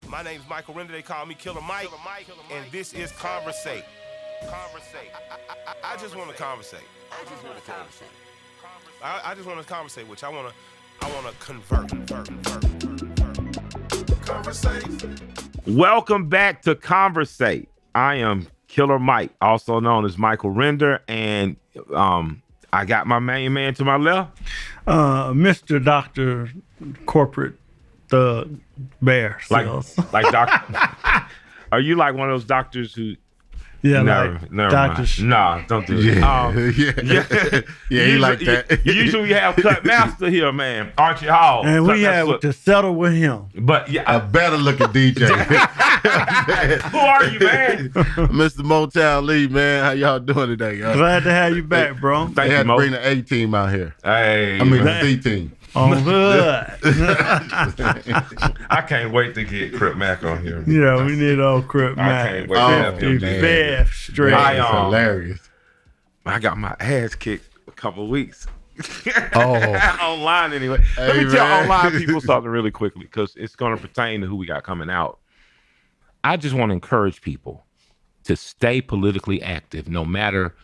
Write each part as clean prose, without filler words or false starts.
My name's Michael Render. They call me Killer Mike, and this is Conversate. I just want to conversate. I just want to conversate, which I want to convert. Conversate. Welcome back to Conversate. I am Killer Mike, also known as Michael Render, and I got my main man to my left, Mr. Doctor Corporate Thug Bear Sales. like doctor. Are you like one of those doctors who? Yeah, never doctors. mind. Nah, don't do it. Yeah, he like that. Usually we have Cut Master here, man. Archie Hall. And we have to settle with him. But yeah, A better looking DJ. who are you, man? Mr. Motown Lee, man. How y'all doing today? Glad to have you back, bro. Thank They had you, to Mo. bring the A team out here. Hey, I mean, man. the C team. On hood. I can't wait to get Crip Mac on here. Yeah, we need old Crip I Mac. can't wait to have him. Fifth straight. That's hilarious. I got my ass kicked a couple of weeks. Oh. Online anyway. Let Hey, me tell man. online people something really quickly because it's going to pertain to who we got coming out. I just want to encourage people to stay politically active no matter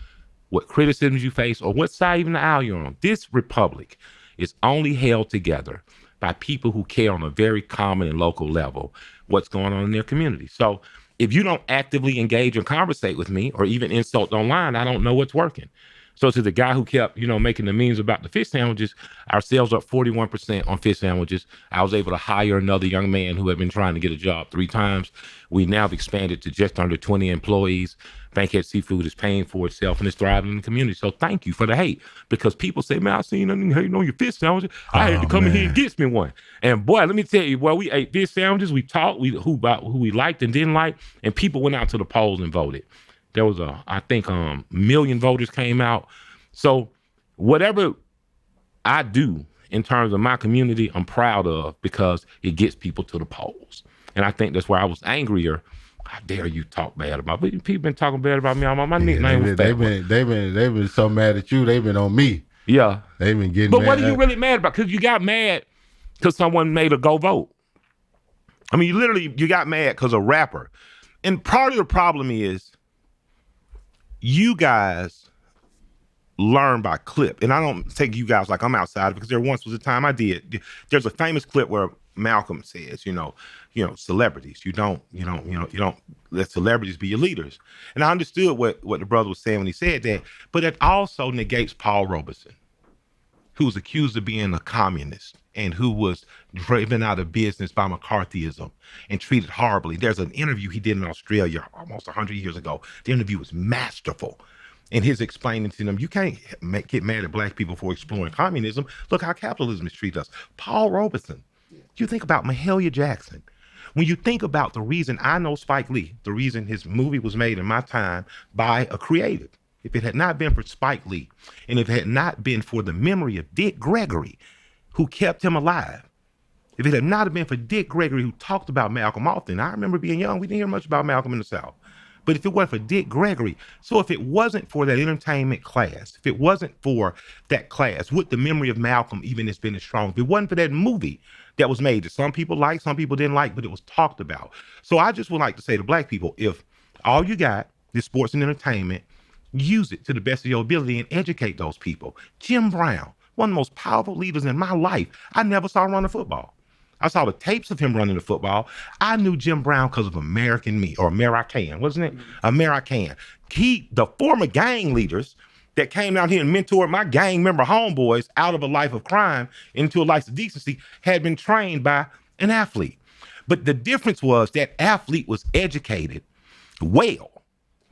what criticisms you face or what side even the aisle you're on. This republic is only held together by people who care on a very common and local level what's going on in their community. So if you don't actively engage or conversate with me or even insult online, I don't know what's working. So to the guy who kept, making the memes about the fish sandwiches, our sales up 41% on fish sandwiches. I was able to hire another young man who had been trying to get a job 3 times. We now have expanded to just under 20 employees. Bankhead Seafood is paying for itself and is thriving in the community. So thank you for the hate, because people say, man, I seen nothing hating on your fish sandwiches. I had to come in here and get me one. And boy, let me tell you, we ate fish sandwiches. We talked about who we liked and didn't like, and people went out to the polls and voted. There was I think million voters came out. So whatever I do in terms of my community, I'm proud of because it gets people to the polls. And I think that's where I was angrier. How dare you talk bad about me? People been talking bad about me. My nickname was They've been so mad at you. They've been on me. Yeah. They've been getting But mad. what are you really mad about? Because you got mad because someone made a go vote. I mean, you got mad because a rapper. And part of the problem is you guys learn by clip. And I don't take you guys like I'm outside, because there once was a time I did. There's a famous clip where Malcolm says, celebrities, you don't let celebrities be your leaders. And I understood what the brother was saying when he said that, but it also negates Paul Robeson, who was accused of being a communist and who was driven out of business by McCarthyism and treated horribly. There's an interview he did in Australia almost 100 years ago. The interview was masterful. And his explaining to them, you can't get mad at black people for exploring communism. Look how capitalism has treated us. Paul Robeson. You think about Mahalia Jackson. When you think about the reason I know Spike Lee, the reason his movie was made in my time by a creative, if it had not been for Spike Lee, and if it had not been for the memory of Dick Gregory, who kept him alive, if it had not been for Dick Gregory, who talked about Malcolm often, I remember being young, we didn't hear much about Malcolm in the South. But if it wasn't for Dick Gregory, so if it wasn't for that entertainment class, if it wasn't for that class, would the memory of Malcolm even has been as strong? If it wasn't for that movie that was made that some people liked, some people didn't like, but it was talked about. So I just would like to say to black people, if all you got is sports and entertainment, use it to the best of your ability and educate those people. Jim Brown, one of the most powerful leaders in my life. I never saw him run a football. I saw the tapes of him running the football. I knew Jim Brown because of American Me, or American, wasn't it? American. The former gang leaders that came down here and mentored my gang member homeboys out of a life of crime into a life of decency had been trained by an athlete. But the difference was that athlete was educated well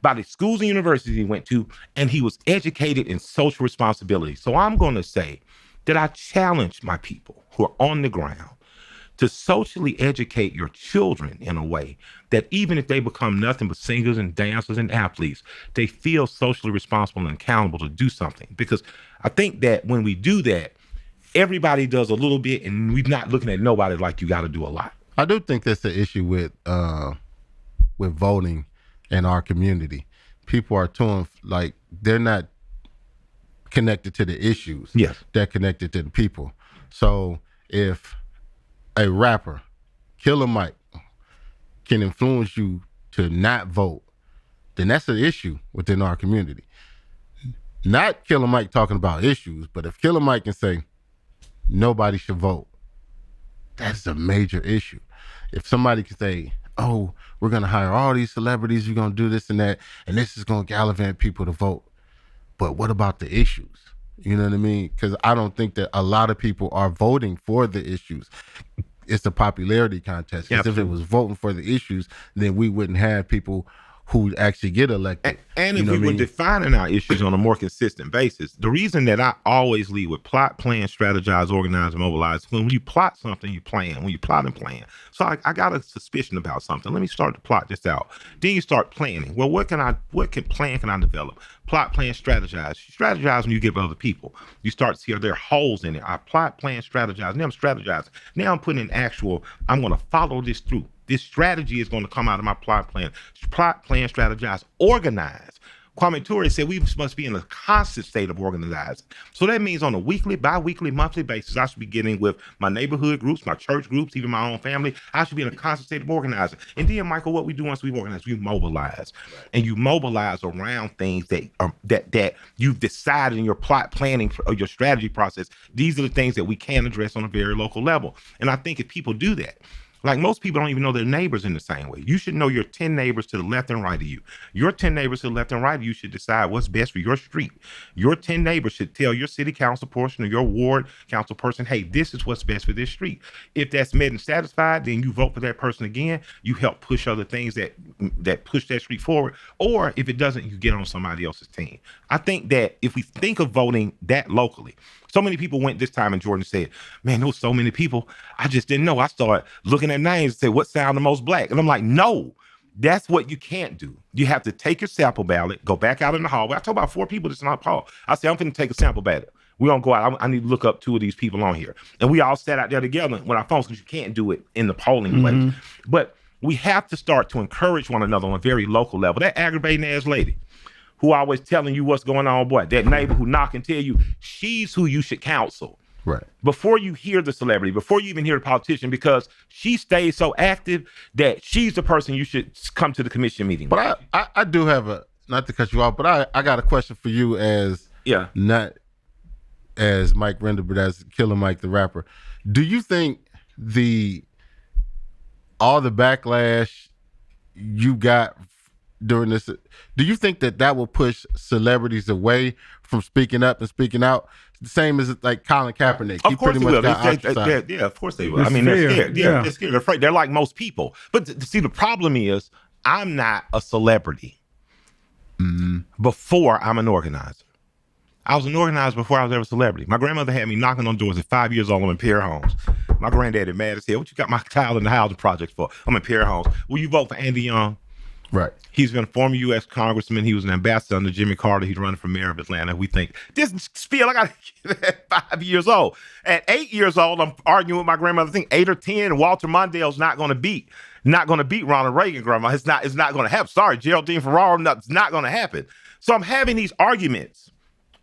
by the schools and universities he went to, and he was educated in social responsibility. So I'm going to say that I challenge my people who are on the ground to socially educate your children in a way that even if they become nothing but singers and dancers and athletes, they feel socially responsible and accountable to do something. Because I think that when we do that, everybody does a little bit, and we're not looking at nobody like you got to do a lot. I do think that's the issue with voting in our community. People are like they're not connected to the issues. Yes. They're connected to the people. So if a rapper, Killer Mike, can influence you to not vote, then that's an issue within our community. Not Killer Mike talking about issues, but if Killer Mike can say nobody should vote, that's a major issue. If somebody can say, oh, we're going to hire all these celebrities, we're going to do this and that, and this is going to gallivant people to vote. But what about the issues? You know what I mean? Because I don't think that a lot of people are voting for the issues. It's a popularity contest. Because if it was voting for the issues, then we wouldn't have people who actually get elected. And if we were defining our issues on a more consistent basis, the reason that I always lead with plot, plan, strategize, organize, and mobilize. When you plot something, you plan. When you plot and plan. So I got a suspicion about something. Let me start to plot this out. Then you start planning. Well, what plan can I develop? Plot, plan, strategize. Strategize when you give other people. You start to see are there holes in it. I plot, plan, strategize. Now I'm strategizing. Now I'm putting in actual, I'm going to follow this through. This strategy is going to come out of my plot, plan, strategize, organize. Kwame Ture said we must be in a constant state of organizing. So that means on a weekly, bi-weekly, monthly basis, I should be getting with my neighborhood groups, my church groups, even my own family. I should be in a constant state of organizing. And then, Michael, what we do once we organize, we mobilize. Right. And you mobilize around things that you've decided in your plot planning or your strategy process. These are the things that we can address on a very local level. And I think if people do that, like most people don't even know their neighbors in the same way. You should know your 10 neighbors to the left and right of you. Your 10 neighbors to the left and right of you should decide what's best for your street. Your 10 neighbors should tell your city council person or your ward council person, hey, this is what's best for this street. If that's met and satisfied, then you vote for that person again. You help push other things that push that street forward. Or if it doesn't, you get on somebody else's team. I think that if we think of voting that locally, so many people went this time and Jordan said, man, there was so many people. I just didn't know. I started looking at names and said, what sound the most black? And I'm like, no, that's what you can't do. You have to take your sample ballot, go back out in the hallway. I told about 4 people that's not Paul. I said, I'm finna take a sample ballot. We're gonna go out. I need to look up 2 of these people on here. And we all sat out there together with our phones because you can't do it in the polling place. But we have to start to encourage one another on a very local level. That aggravating ass lady who always telling you what's going on, boy, that neighbor who knock and tell you, she's who you should counsel. Right. Before you hear the celebrity, before you even hear the politician, because she stays so active that she's the person you should come to the commission meeting. But I do have not to cut you off, but I got a question for you as not as Mike Render, but as Killer Mike the rapper. Do you think all the backlash you got during this, do you think that will push celebrities away from speaking up and speaking out? The same as like Colin Kaepernick. Of course they will. Yeah, of course they will. It's they're scared. Yeah, they're scared. They're afraid. They're like most people. But see, the problem is I'm not a celebrity before I'm an organizer. I was an organizer before I was ever a celebrity. My grandmother had me knocking on doors at 5 years old. I'm in Pierre Homes. My granddaddy mad as hell. What you got my child in the housing project for? I'm in Pierre Homes. Will you vote for Andy Young? Right. He's been a former U.S. congressman. He was an ambassador under Jimmy Carter. He's running for mayor of Atlanta. We think this spiel I got at 5 years old. At 8 years old, I'm arguing with my grandmother. I think 8 or 10. Walter Mondale's not going to beat Ronald Reagan. Grandma, it's not going to happen. Sorry, Geraldine Ferraro. It's not going to happen. So I'm having these arguments.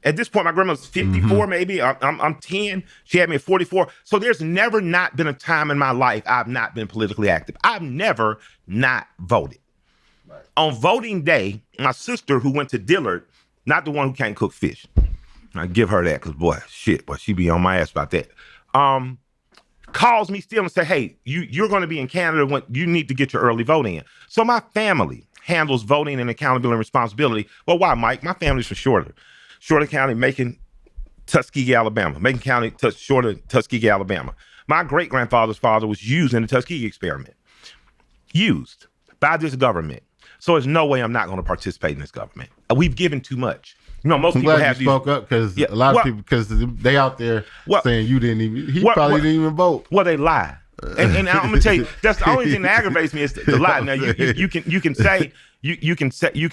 At this point, my grandma's 54, maybe. I'm 10. She had me at 44. So there's never not been a time in my life I've not been politically active. I've never not voted. Right. On voting day, my sister who went to Dillard, not the one who can't cook fish. I give her that because, she be on my ass about that. Calls me still and say, hey, you're going to be in Canada when you need to get your early vote in. So my family handles voting and accountability and responsibility. Well, why, Mike? My family's from Shorter County, Macon, Tuskegee, Alabama. Macon County, Shorter, Tuskegee, Alabama. My great-grandfather's father was used in the Tuskegee experiment. Used by this government. So there's no way I'm not going to participate in this government. We've given too much. You know, most I'm people glad have you spoke up because a lot of people, because they out there saying you didn't even, probably didn't even vote. Well, they lie. And I'm gonna tell you, that's the only thing that aggravates me is the lie. Now you can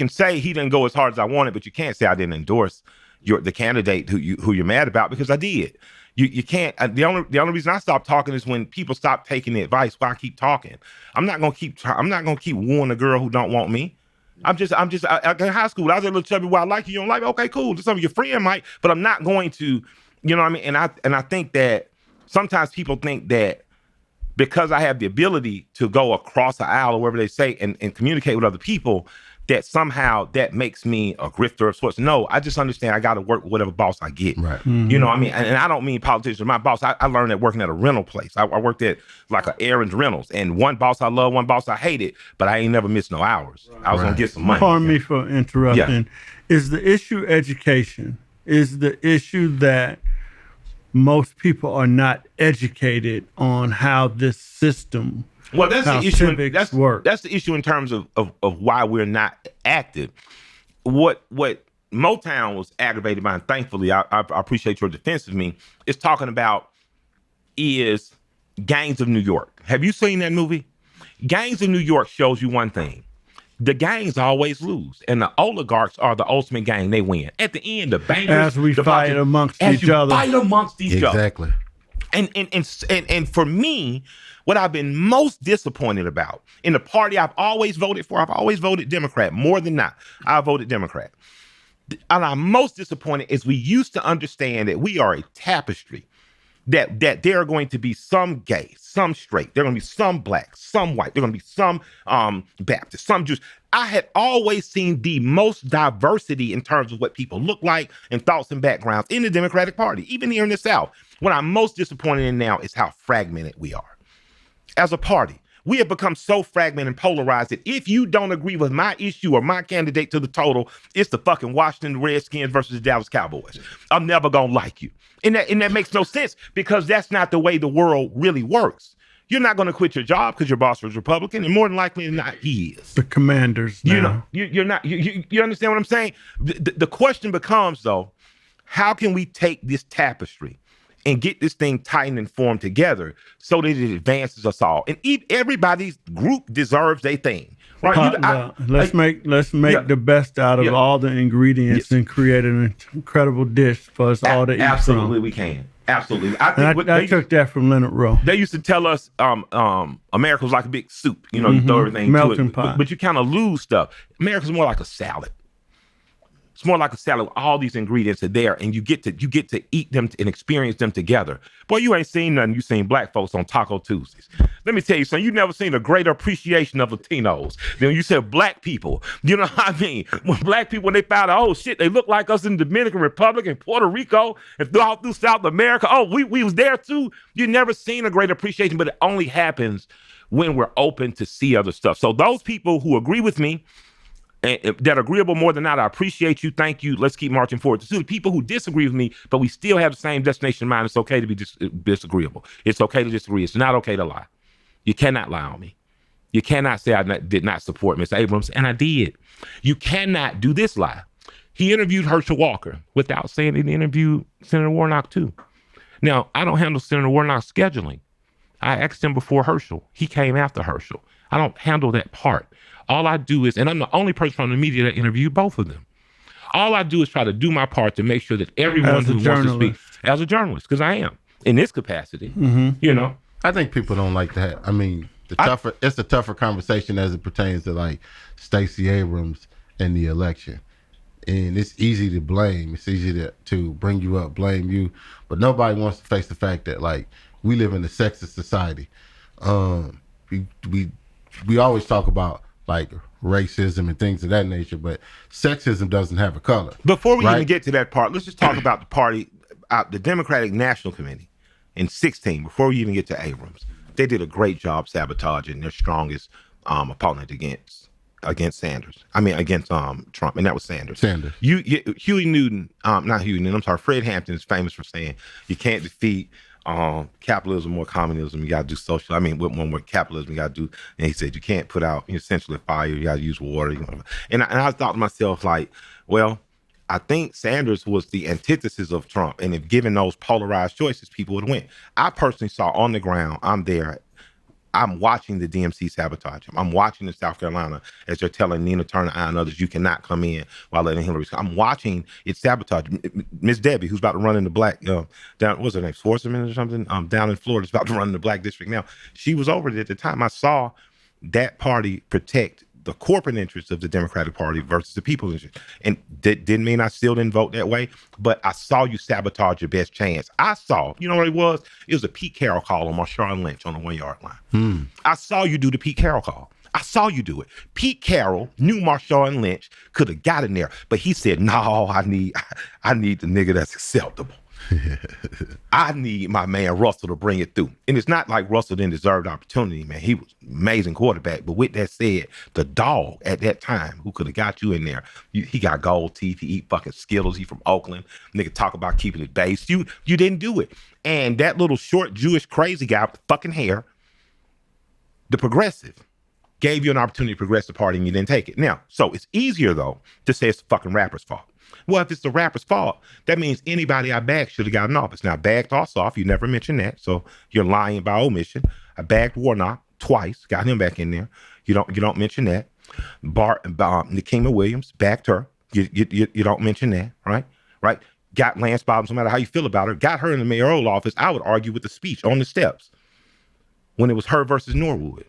say he didn't go as hard as I wanted, but you can't say I didn't endorse the candidate who you're mad about, because I did. You can't. The only reason I stopped talking is when people stop taking the advice. Why I keep talking? I'm not gonna keep wooing a girl who don't want me. I'm just in high school. I was a little chubby. Well, I like you. You don't like me? Okay, cool. Some of your friend might, but I'm not going to. You know what I mean? And I think that sometimes people think that because I have the ability to go across the aisle or wherever they say and communicate with other people, that somehow that makes me a grifter of sorts. No, I just understand I got to work with whatever boss I get. Right. You know what I mean? And I don't mean politicians are my boss. I learned that working at a rental place. I worked at like a Aaron's Rentals, and one boss I love, one boss I hated, but I ain't never missed no hours. I was going to get some money. Pardon me for interrupting. Is the issue education? Is the issue that most people are not educated on how this system Well, that's how the issue. civics work? That's the issue in terms of why we're not active. What Motown was aggravated by, and thankfully, I appreciate your defense of me, is talking about is Gangs of New York. Have you seen that movie? Gangs of New York shows you one thing. The gangs always lose, and the oligarchs are the ultimate gang. They win. At the end, the bankers, As we fight amongst each other. Fight amongst each other. Exactly. And for me, what I've been most disappointed about in the party I've always voted for, I've always voted Democrat more than not. I voted Democrat. And I'm most disappointed is we used to understand that we are a tapestry, that there are going to be some gay, some straight, there are going to be some black, some white, there are going to be some Baptist, some Jews. I had always seen the most diversity in terms of what people look like and thoughts and backgrounds in the Democratic Party, even here in the South. What I'm most disappointed in now is how fragmented we are. As a party, we have become so fragmented and polarized that if you don't agree with my issue or my candidate to the total, it's the fucking Washington Redskins versus the Dallas Cowboys. I'm never gonna like you. And that makes no sense, because that's not the way the world really works. You're not gonna quit your job because your boss was Republican, and more than likely than not, he is. The Commanders now. You know, you're not. You understand what I'm saying? The question becomes, though, how can we take this tapestry and get this thing tightened and formed together so that it advances us all? And everybody's group deserves their thing, right? Let's make the best out of all the ingredients and create an incredible dish for us all to eat Absolutely, from. we can. Absolutely. I took that from Leonard Rowe. They used to tell us America was like a big soup. You know, you throw everything Melting to it, pot. but you kind of lose stuff. America's more like a salad. It's more like a salad. All these ingredients are there, and you get to eat them and experience them together. Boy, you ain't seen nothing. You seen black folks on Taco Tuesdays. Let me tell you something. You never seen a greater appreciation of Latinos than you said black people. You know what I mean? When black people, when they found out, oh shit, they look like us in the Dominican Republic and Puerto Rico and all through South America. Oh, we was there too. You never seen a great appreciation, but it only happens when we're open to see other stuff. So those people who agree with me, that agreeable more than not, I appreciate you. Thank you. Let's keep marching forward. To the people who disagree with me, but we still have the same destination in mind, it's okay to be disagreeable. It's okay to disagree. It's not okay to lie. You cannot lie on me. You cannot say I did not support Mr. Abrams, and I did. You cannot do this lie. He interviewed Herschel Walker without saying he interviewed Senator Warnock too. Now, I don't handle Senator Warnock's scheduling. I asked him before Herschel. He came after Herschel. I don't handle that part. All I do is, and I'm the only person from the media that interviewed both of them. All I do is try to do my part to make sure that everyone who wants to speak, as a journalist, because I am in this capacity, you know. I think people don't like that. I mean, it's a tougher conversation as it pertains to like Stacey Abrams and the election. And it's easy to blame. It's easy to bring you up, blame you. But nobody wants to face the fact that like we live in a sexist society. We always talk about like racism and things of that nature, but sexism doesn't have a color. Before we even get to that part, let's just talk about the party, the Democratic National Committee in 2016, before we even get to Abrams. They did a great job sabotaging their strongest opponent against Sanders. I mean, against Trump, and that was Sanders. Huey Newton, not Huey Newton, I'm sorry, Fred Hampton is famous for saying you can't defeat capitalism or communism, you got to do social. I mean, with capitalism, you got to do, and he said, you can't put out essentially fire, you got to use water. And I thought to myself, like, well, I think Sanders was the antithesis of Trump. And if given those polarized choices, people would win. I personally saw on the ground, I'm there, I'm watching the DMC sabotage him. I'm watching in South Carolina as they're telling Nina Turner and others, you cannot come in while letting Hillary. I'm watching it sabotage. Miss Debbie, who's about to run in the black, down, what's her name, Swartzman or something, down in Florida, is about to run in the black district now. She was over there at the time. I saw that party protect the corporate interests of the Democratic Party versus the people's interest. And didn't mean I still didn't vote that way, but I saw you sabotage your best chance. I saw, you know what it was? It was a Pete Carroll call on Marshawn Lynch on the 1 yard line. I saw you do the Pete Carroll call. I saw you do it. Pete Carroll knew Marshawn Lynch could have got in there, but he said, no, I need the nigga that's acceptable. I need my man Russell to bring it through. And it's not like Russell didn't deserve the opportunity, man. He was an amazing quarterback. But with that said, the dog at that time who could have got you in there, he got gold teeth. He eat fucking Skittles. He from Oakland. Nigga talk about keeping it based. You didn't do it. And that little short Jewish crazy guy with the fucking hair, the progressive, gave you an opportunity to progress the party and you didn't take it. Now, so it's easier though to say it's the fucking rapper's fault. Well, if it's the rapper's fault, that means anybody I bagged should have gotten office. Now, I bagged Ossoff. You never mentioned that, so you're lying by omission. I bagged Warnock twice, got him back in there. You don't mention that. Nikema Williams backed her. You don't mention that, right? Right? Got Lance Bottoms, no matter how you feel about her, got her in the mayoral office. I would argue with the speech on the steps when it was her versus Norwood.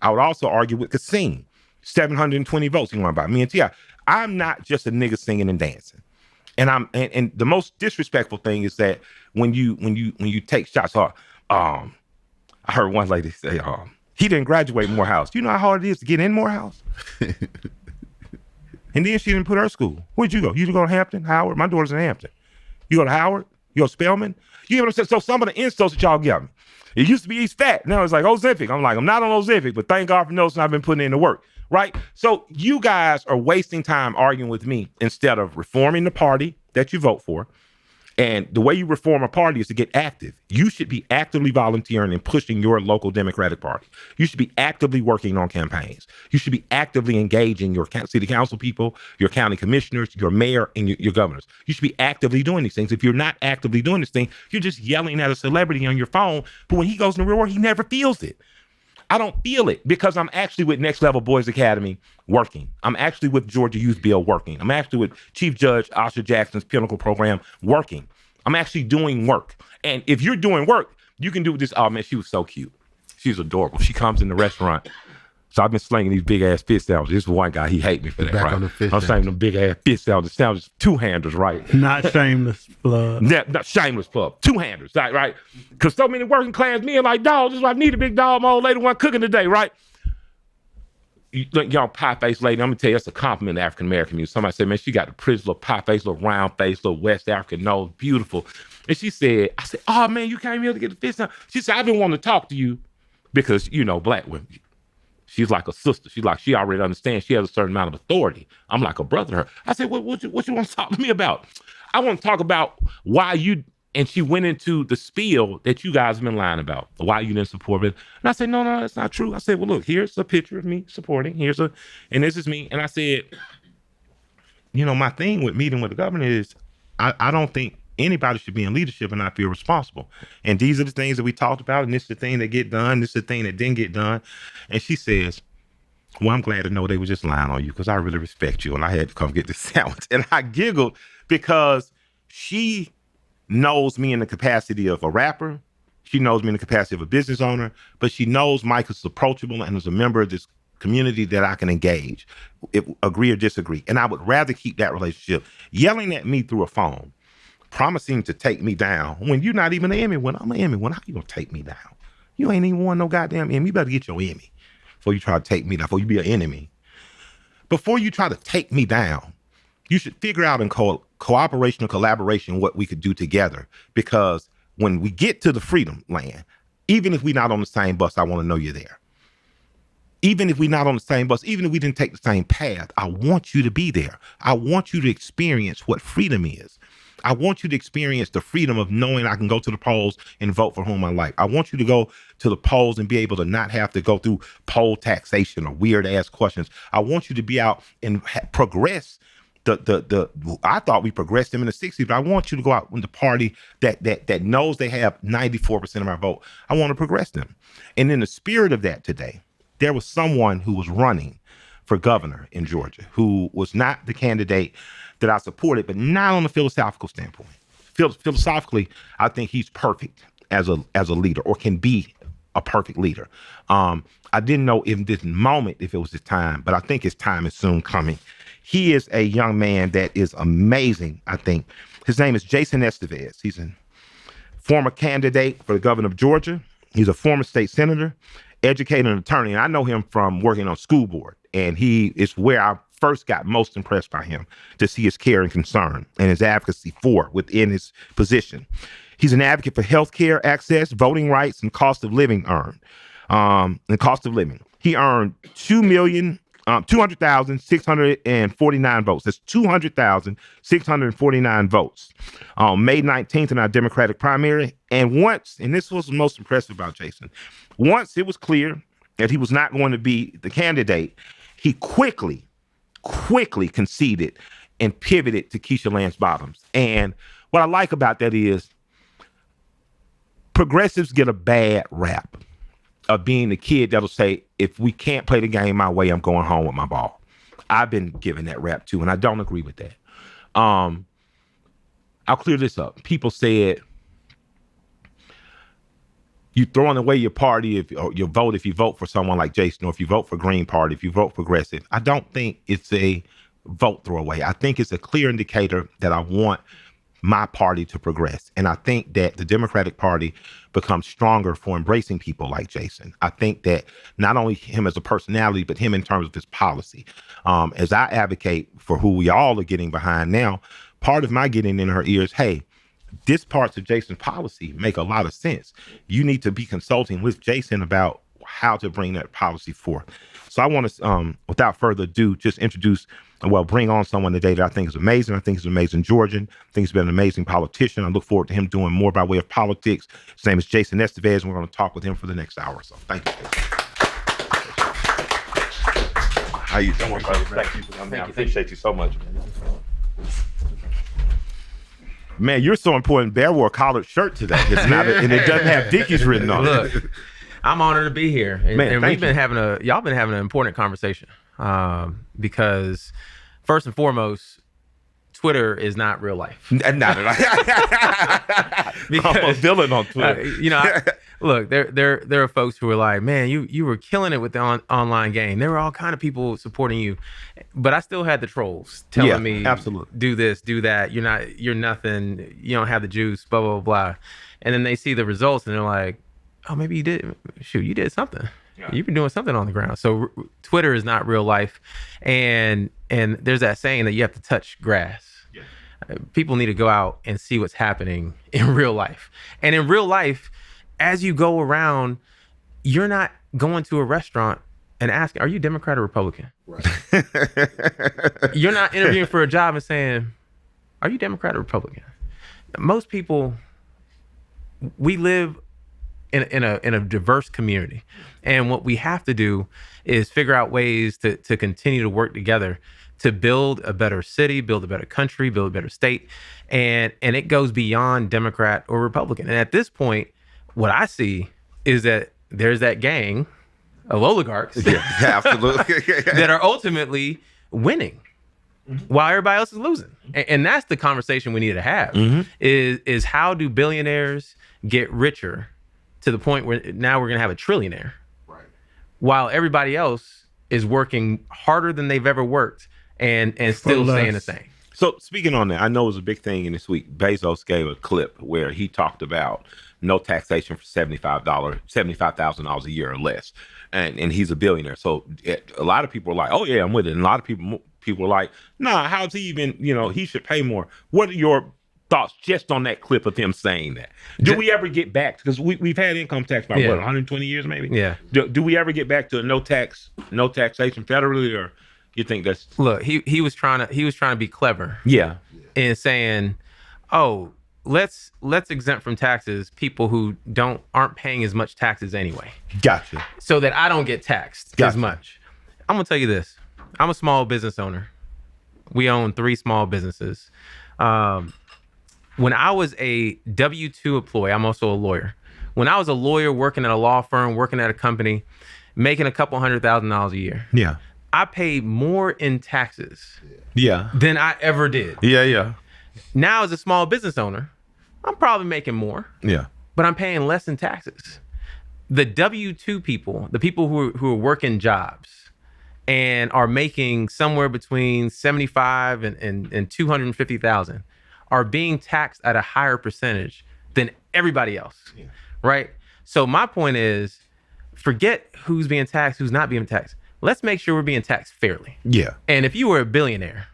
I would also argue with Kasim. 720 votes he won by me and T.I. I'm not just a nigga singing and dancing. And the most disrespectful thing is that when you take shots, I heard one lady say, he didn't graduate Morehouse. You know how hard it is to get in Morehouse? And then she didn't put her school. Where'd you go? You go to Hampton, Howard? My daughter's in Hampton. You go to Howard? You go to Spelman? You know what I'm saying? So some of the insults that y'all give me. It used to be East Fat. Now it's like Ozempic. I'm like, I'm not on Ozempic, but thank God for noticing I've been putting in the work. Right? So you guys are wasting time arguing with me instead of reforming the party that you vote for. And the way you reform a party is to get active. You should be actively volunteering and pushing your local Democratic Party. You should be actively working on campaigns. You should be actively engaging your city council people, your county commissioners, your mayor, and your governors. You should be actively doing these things. If you're not actively doing this thing, you're just yelling at a celebrity on your phone. But when he goes in the real world, he never feels it. I don't feel it because I'm actually with Next Level Boys Academy working. I'm actually with Georgia Youth Bill working. I'm actually with Chief Judge Asha Jackson's Pinnacle Program working. I'm actually doing work. And if you're doing work, you can do this. Oh, man, she was so cute. She's adorable. She comes in the restaurant. So I've been slinging these big ass fish sandwiches. This is one guy, he hate me for that, Back right? on the fish I'm saying them big ass fish sandwiches, two-handers, right? Not shameless plug. Not shameless plug. Two-handers, right? Because so many working class men like, dog, this is what I need a big dog. My old lady wasn't cooking today, right? Y'all pie-faced lady, I'm going to tell you, that's a compliment to African-American music. Somebody said, man, she got the prettiest little pie-face, little round face, little West African nose, beautiful. And I said, oh, man, you came here to get the fish sandwich. She said, I've been wanting to talk to you because, black women. She's like a sister. She already understands. She has a certain amount of authority. I'm like a brother to her. I said, what you want to talk to me about? I want to talk about why you, and she went into the spiel that you guys have been lying about, why you didn't support it. And I said, no, that's not true. I said, well, look, here's a picture of me supporting. And this is me. And I said, my thing with meeting with the governor is I don't think anybody should be in leadership and not feel responsible. And these are the things that we talked about, and this is the thing that get done, this is the thing that didn't get done. And she says, well, I'm glad to know they were just lying on you because I really respect you. And I had to come get this sandwich. And I giggled because she knows me in the capacity of a rapper. She knows me in the capacity of a business owner, but she knows Mike is approachable and is a member of this community that I can engage, agree or disagree. And I would rather keep that relationship. Yelling at me through a phone, promising to take me down when you're not even an Emmy winner. I'm an Emmy winner. How you gonna take me down? You ain't even won no goddamn Emmy. You better get your Emmy before you try to take me down, before you be an enemy. Before you try to take me down, you should figure out in cooperation or collaboration what we could do together. Because when we get to the freedom land, even if we're not on the same bus, I want to know you're there. Even if we're not on the same bus, even if we didn't take the same path, I want you to be there. I want you to experience what freedom is. I want you to experience the freedom of knowing I can go to the polls and vote for whom I like. I want you to go to the polls and be able to not have to go through poll taxation or weird ass questions. I want you to be out and progress I thought we progressed them in the 60s, but I want you to go out with the party that knows they have 94% of our vote. I want to progress them. And in the spirit of that today, there was someone who was running for governor in Georgia who was not the candidate that I supported, but not on a philosophical standpoint. Philosophically, I think he's perfect as a leader, or can be a perfect leader. I didn't know in this moment if it was his time, but I think his time is soon coming. He is a young man that is amazing, I think. His name is Jason Esteves. He's a former candidate for the governor of Georgia. He's a former state senator, educator, and attorney. And I know him from working on school board. And he is where I first got most impressed by him, to see his care and concern and his advocacy for within his position. He's an advocate for health care access, voting rights, and cost of living He earned 200,649 votes. That's 200,649 votes on May 19th in our Democratic primary. And once, and this was the most impressive about Jason, once it was clear that he was not going to be the candidate, he quickly conceded and pivoted to Keisha Lance Bottoms. And what I like about that is progressives get a bad rap of being the kid that'll say, if we can't play the game my way, I'm going home with my ball. I've been given that rap too, and I don't agree with that. I'll clear this up. People said, you throwing away your party or your vote if you vote for someone like Jason, or if you vote for Green Party, if you vote progressive. I don't think it's a vote throwaway. I think it's a clear indicator that I want my party to progress. And I think that the Democratic Party becomes stronger for embracing people like Jason. I think that not only him as a personality, but him in terms of his policy. As I advocate for who we all are getting behind now, part of my getting in her ears, hey, this parts of Jason's policy make a lot of sense. You need to be consulting with Jason about how to bring that policy forth. So I want to, without further ado, just bring on someone today that I think is amazing. I think he's an amazing Georgian. I think he's been an amazing politician. I look forward to him doing more by way of politics. His name is Jason Esteves, and we're going to talk with him for the next hour or so. Thank you. How you doing, brother? Thank you for coming. I appreciate you so much. Man, you're so important. Bear wore a collared shirt today. It's not, and it doesn't have Dickies written on it. Look, I'm honored to be here, and, Man, and we've been having an important conversation because first and foremost, Twitter is not real life. Not at all. I'm a villain on Twitter. Look, there are folks who are like, man, you were killing it with the online game. There were all kind of people supporting you, but I still had the trolls telling me, absolutely, do this, do that. You're nothing. You don't have the juice. Blah blah blah. And then they see the results and they're like, oh, maybe you did. Shoot, you did something. Yeah. You've been doing something on the ground. So Twitter is not real life, and there's that saying that you have to touch grass. Yeah. People need to go out and see what's happening in real life. And in real life, as you go around, you're not going to a restaurant and asking, are you Democrat or Republican? Right. You're not interviewing for a job and saying, are you Democrat or Republican? Most people, we live in a diverse community. And what we have to do is figure out ways to continue to work together to build a better city, build a better country, build a better state. And it goes beyond Democrat or Republican. And at this point, what I see is that there's that gang of oligarchs absolutely. that are ultimately winning while everybody else is losing. And that's the conversation we need to have is how do billionaires get richer to the point where now we're going to have a trillionaire, right, while everybody else is working harder than they've ever worked and still staying the same. So speaking on that, I know it was a big thing in this week. Bezos gave a clip where he talked about no taxation for $75,000 a year or less. And he's a billionaire. So a lot of people are like, oh yeah, I'm with it. And a lot of people are like, nah, how's he even, he should pay more. What are your thoughts just on that clip of him saying that? Do we ever get back? Because we've had income tax by 120 years maybe? Yeah. Do we ever get back to a no taxation federally, or you think that's... Look, he was trying to be clever. Yeah. In saying, oh, let's exempt from taxes people who aren't paying as much taxes anyway. Gotcha. So that I don't get taxed as much. I'm gonna tell you this. I'm a small business owner. We own 3 small businesses. When I was a W-2 employee, I'm also a lawyer. When I was a lawyer working at a law firm, working at a company, making a couple $100,000 a year. Yeah. I paid more in taxes. Yeah. Than I ever did. Yeah. Now, as a small business owner, I'm probably making more. Yeah. But I'm paying less in taxes. the W-2 people, the people who are working jobs and are making somewhere between 75 and 250,000 are being taxed at a higher percentage than everybody else, right? So my point is, forget who's being taxed, who's not being taxed. Let's make sure we're being taxed fairly. Yeah. And if you were a billionaire,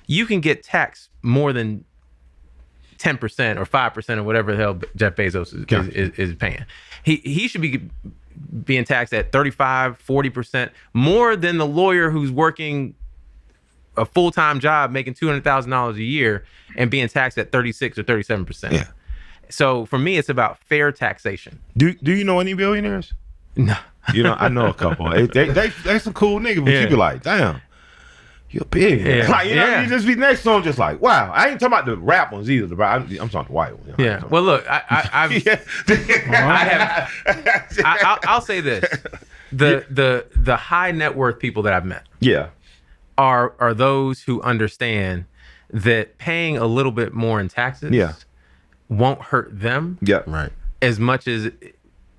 you can get taxed more than 10% or 5% or whatever the hell Jeff Bezos is paying. He should be being taxed at 35, 40% more than the lawyer who's working a full-time job making $200,000 a year and being taxed at 36 or 37%. Yeah. So for me, it's about fair taxation. Do you know any billionaires? No. You know, I know a couple. They some cool niggas, but you be like, damn, you're big. Yeah. Like, you know, you just be next to them, just like, wow. I ain't talking about the rap ones either. I'm talking the white ones. Yeah. Well, look, I'll say this: the high net worth people that I've met, are those who understand that paying a little bit more in taxes, won't hurt them, Right. as much as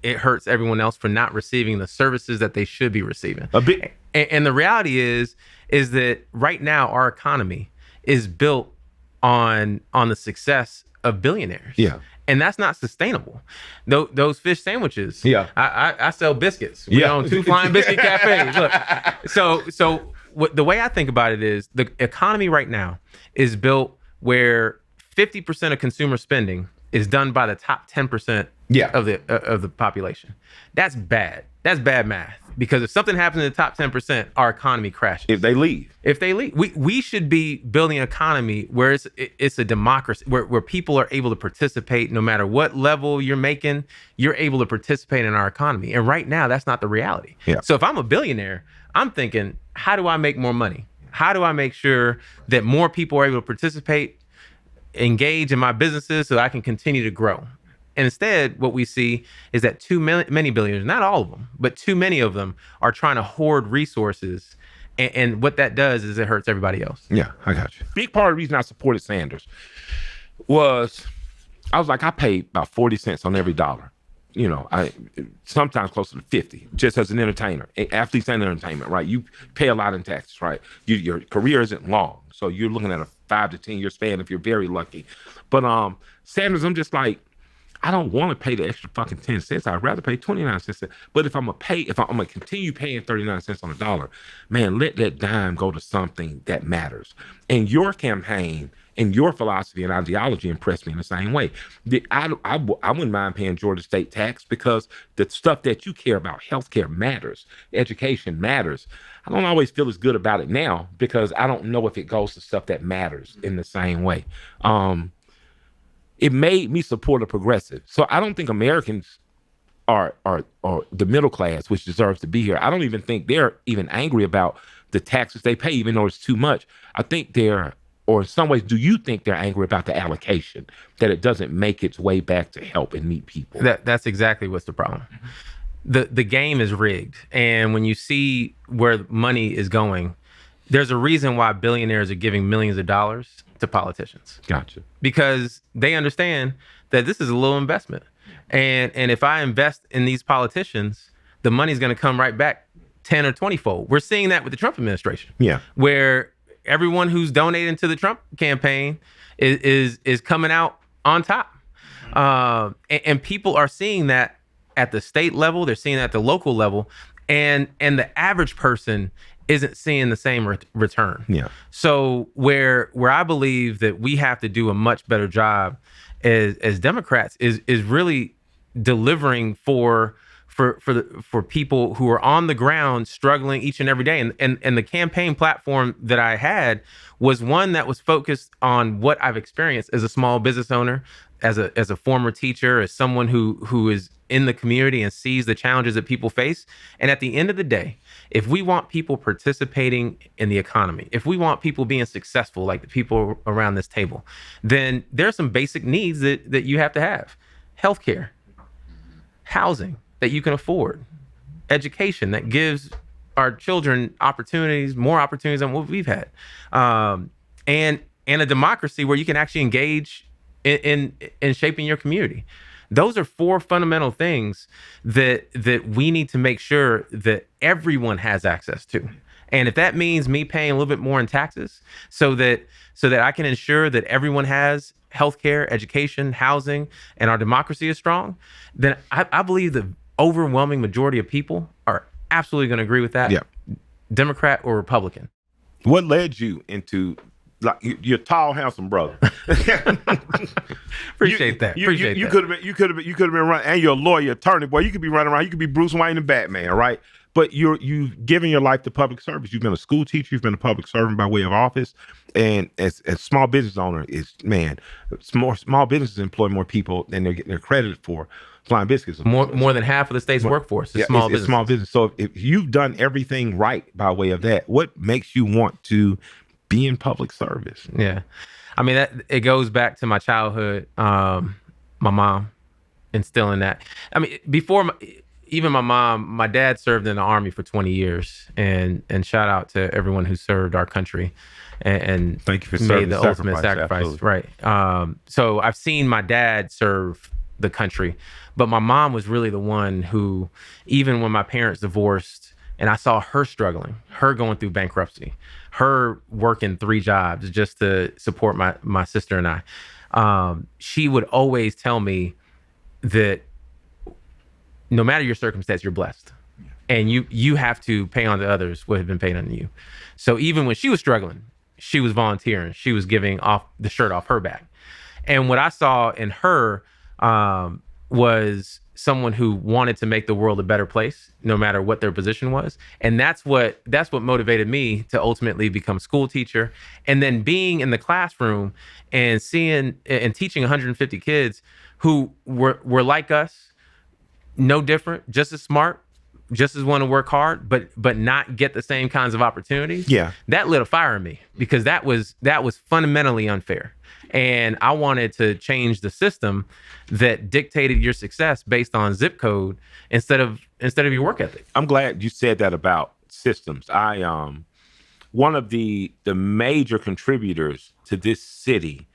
it hurts everyone else for not receiving the services that they should be receiving. A bit. And the reality is that right now our economy is built on the success of billionaires. Yeah. And that's not sustainable. Those fish sandwiches. Yeah. I sell biscuits. We own 2 Flying Biscuit Cafes. Look, so the way I think about it is the economy right now is built where 50% of consumer spending is done by the top 10% of the population. That's bad. That's bad math. Because if something happens in the top 10%, our economy crashes. If they leave. We should be building an economy where it's a democracy, where people are able to participate no matter what level you're making, you're able to participate in our economy. And right now, that's not the reality. Yeah. So if I'm a billionaire, I'm thinking, how do I make more money? How do I make sure that more people are able to participate, engage in my businesses so I can continue to grow? And instead, what we see is that many billionaires, not all of them, but too many of them are trying to hoard resources. And what that does is it hurts everybody else. Yeah, I got you. Big part of the reason I supported Sanders was I was like, I paid about 40 cents on every dollar. You know, I sometimes closer to 50, just as an entertainer, athletes and entertainment, right? You pay a lot in taxes, right? Your career isn't long. So you're looking at a 5 to 10 year span if you're very lucky. But Sanders, I'm just like, I don't want to pay the extra fucking 10 cents. I'd rather pay 29 cents. But if I'm going to continue paying 39 cents on a dollar, man, let that dime go to something that matters. And your campaign and your philosophy and ideology impressed me in the same way. I wouldn't mind paying Georgia state tax because the stuff that you care about, healthcare matters, education matters. I don't always feel as good about it now because I don't know if it goes to stuff that matters in the same way. It made me support a progressive. So I don't think Americans are the middle class, which deserves to be here. I don't even think they're even angry about the taxes they pay, even though it's too much. I think or in some ways, do you think they're angry about the allocation, that it doesn't make its way back to help and meet people? That's exactly what's the problem. The game is rigged. And when you see where money is going, there's a reason why billionaires are giving millions of dollars to politicians. Gotcha. Because they understand that this is a little investment. And if I invest in these politicians, the money's going to come right back 10 or 20-fold. We're seeing that with the Trump administration. Yeah. Where everyone who's donating to the Trump campaign is coming out on top. And people are seeing that at the state level, they're seeing that at the local level, and the average person isn't seeing the same return. Yeah. So where I believe that we have to do a much better job as Democrats is really delivering for people who are on the ground struggling each and every day. And the campaign platform that I had was one that was focused on what I've experienced as a small business owner, as a former teacher, as someone who is in the community and sees the challenges that people face. And at the end of the day, if we want people participating in the economy, if we want people being successful like the people around this table, then there's some basic needs that you have to have. Healthcare, housing that you can afford, education that gives our children more opportunities than what we've had, and a democracy where you can actually engage in shaping your community. Those are 4 fundamental things that we need to make sure that everyone has access to. And if that means me paying a little bit more in taxes so that I can ensure that everyone has healthcare, education, housing, and our democracy is strong, then I believe the overwhelming majority of people are absolutely going to agree with that. Yeah. Democrat or Republican. What led you into, like, you're a tall, handsome brother? Appreciate that. You could have been running, and you're a lawyer, attorney, boy. You could be running around. You could be Bruce Wayne and Batman, right? But you've given your life to public service. You've been a school teacher. You've been a public servant by way of office, and as small business owner, small businesses employ more people than they're credited for. Flying biscuits. More than half of the state's workforce is small business. Small business. So if you've done everything right by way of that, what makes you want to be in public service? Yeah, I mean, it goes back to my childhood. My mom instilling that. I mean, before even my mom, my dad served in the Army for 20 years, and shout out to everyone who served our country and thank you for made the ultimate sacrifice. Absolutely. Right. So I've seen my dad serve the country, but my mom was really the one who, even when my parents divorced and I saw her struggling, her going through bankruptcy, her working 3 jobs just to support my sister and I, she would always tell me that no matter your circumstance, you're blessed. And you have to pay on to others what had been paid on you. So even when she was struggling, she was volunteering. She was giving off the shirt off her back. And what I saw in her was someone who wanted to make the world a better place, no matter what their position was. And that's what motivated me to ultimately become a school teacher. And then being in the classroom and seeing and teaching 150 kids who were like us, no different, just as smart, just as want to work hard, but not get the same kinds of opportunities. Yeah. That lit a fire in me, because that was fundamentally unfair. And I wanted to change the system that dictated your success based on zip code instead of your work ethic. I'm glad you said that about systems. One of the major contributors to this city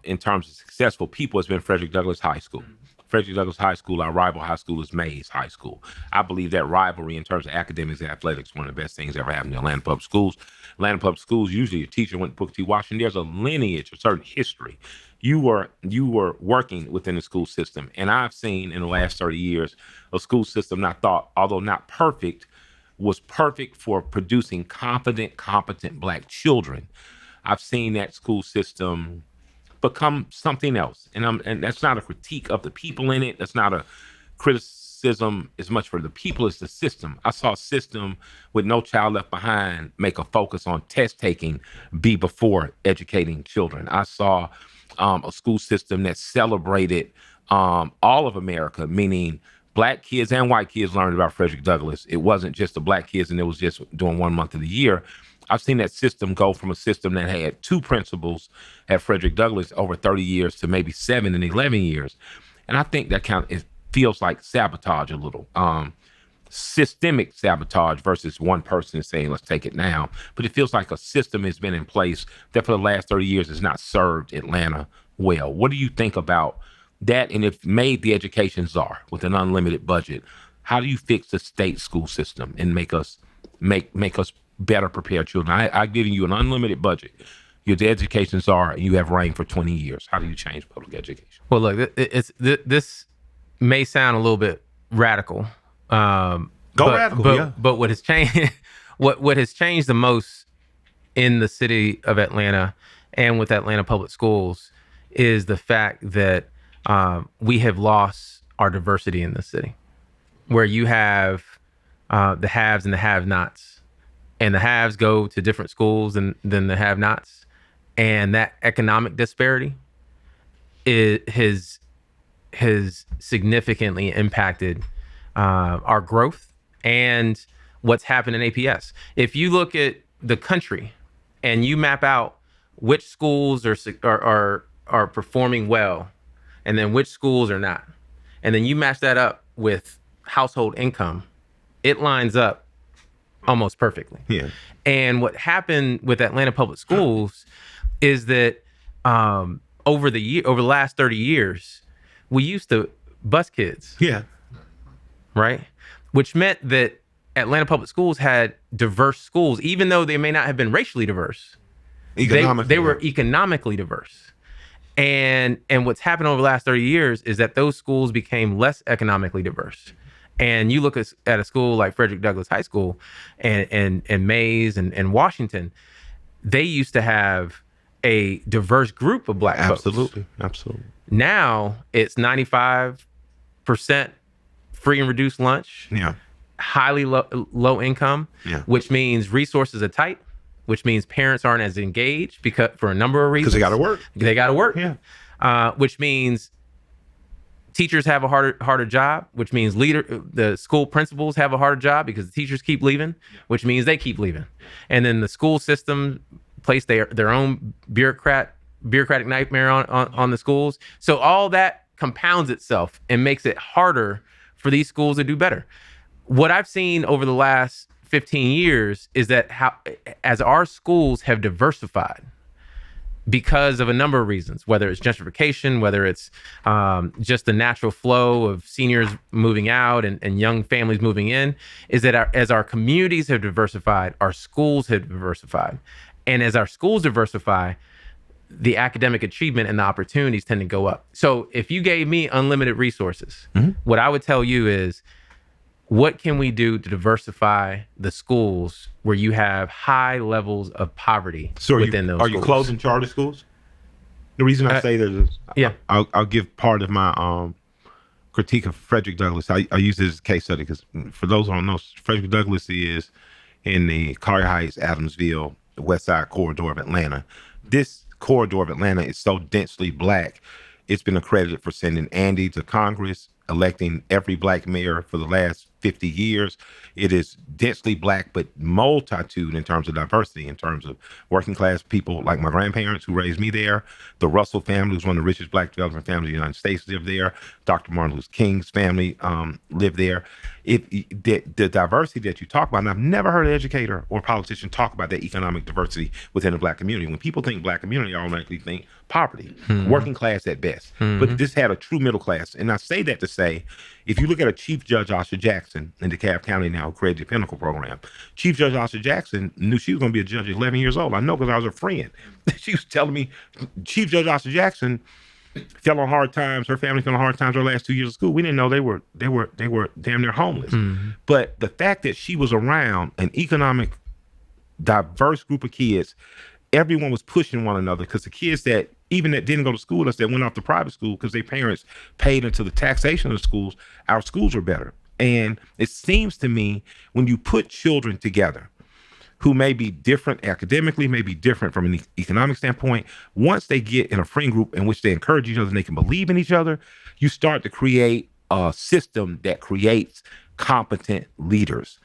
in terms of successful people has been Frederick Douglass High School. Frederick Douglass High School, our rival high school, is Mays High School. I believe that rivalry in terms of academics and athletics is one of the best things ever happened in Atlanta Public Schools. Atlanta Public Schools, usually a teacher went to Booker T. Washington. There's a lineage, a certain history. You were working within the school system. And I've seen in the last 30 years a school system I thought, although not perfect, was perfect for producing competent Black children. I've seen that school system become something else. And that's not a critique of the people in it. That's not a criticism as much for the people as the system. I saw a system with No Child Left Behind make a focus on test taking be before educating children. I saw a school system that celebrated all of America, meaning Black kids and white kids learned about Frederick Douglass. It wasn't just the Black kids and it was just during 1 month of the year. I've seen that system go from a system that had 2 principals at Frederick Douglass over 30 years to maybe 7 and 11 years. And I think that it feels like sabotage a little. Systemic sabotage versus one person saying, let's take it now. But it feels like a system has been in place that for the last 30 years has not served Atlanta well. What do you think about that? And if made the education czar with an unlimited budget, how do you fix the state school system and make us better prepared children? I've given you an unlimited budget. You're the education czar and you have reigned for 20 years. How do you change public education? Well, look, this may sound a little bit radical. Radical. But what has changed, what has changed the most in the city of Atlanta and with Atlanta Public Schools is the fact that we have lost our diversity in the city, where you have the haves and the have-nots. And the haves go to different schools than the have-nots. And that economic disparity has significantly impacted our growth and what's happened in APS. If you look at the country and you map out which schools are performing well and then which schools are not, and then you match that up with household income, it lines up almost perfectly. Yeah. And what happened with Atlanta Public Schools is that over the last 30 years, we used to bus kids, Yeah. right? Which meant that Atlanta Public Schools had diverse schools, even though they may not have been racially diverse. They were economically diverse. And what's happened over the last 30 years is that those schools became less economically diverse. And you look at a school like Frederick Douglass High School and Mays and Washington, they used to have a diverse group of black folks. Absolutely. Now it's 95% free and reduced lunch. Yeah. Highly low income, which means resources are tight, which means parents aren't as engaged because for a number of reasons. Because they got to work. Yeah. Which means teachers have a harder job, which means the school principals have a harder job because the teachers keep leaving, which means they keep leaving. And then the school system place their own bureaucratic nightmare on the schools. So all that compounds itself and makes it harder for these schools to do better. What I've seen over the last 15 years is that as our schools have diversified because of a number of reasons, whether it's gentrification, whether it's just the natural flow of seniors moving out and young families moving in, is that as our communities have diversified, our schools have diversified. And as our schools diversify, the academic achievement and the opportunities tend to go up. So if you gave me unlimited resources, what I would tell you is, what can we do to diversify the schools where you have high levels of poverty within those schools? Are you closing charter schools? The reason I say that is, I'll give part of my critique of Frederick Douglass. I use this as a case study because for those who don't know, Frederick Douglass is in the Collier Heights, Adamsville, West Side corridor of Atlanta. This corridor of Atlanta is so densely black, it's been accredited for sending Andy to Congress, electing every black mayor for the last 50 years. It is densely black, but multitude in terms of diversity, in terms of working class people like my grandparents who raised me there. The Russell family, who's one of the richest black development families in the United States, lived there. Dr. Martin Luther King's family lived there. The diversity that you talk about, and I've never heard an educator or politician talk about that economic diversity within the black community. When people think black community, I automatically think poverty, working class at best. But this had a true middle class. And I say that to say, if you look at a Chief Judge Asha Jackson in DeKalb County now, who created the Pinnacle program, Chief Judge Asha Jackson knew she was going to be a judge at 11 years old. I know because I was her friend. She was telling me, Chief Judge Asha Jackson fell on hard times. Her family fell on hard times her last 2 years of school. We didn't know they were damn near homeless. But the fact that she was around an economic, diverse group of kids, everyone was pushing one another because the kids that didn't go to school with us, that went off to private school because their parents paid into the taxation of the schools, our schools were better. And it seems to me when you put children together who may be different academically, may be different from an economic standpoint, once they get in a friend group in which they encourage each other and they can believe in each other, you start to create a system that creates competent leaders,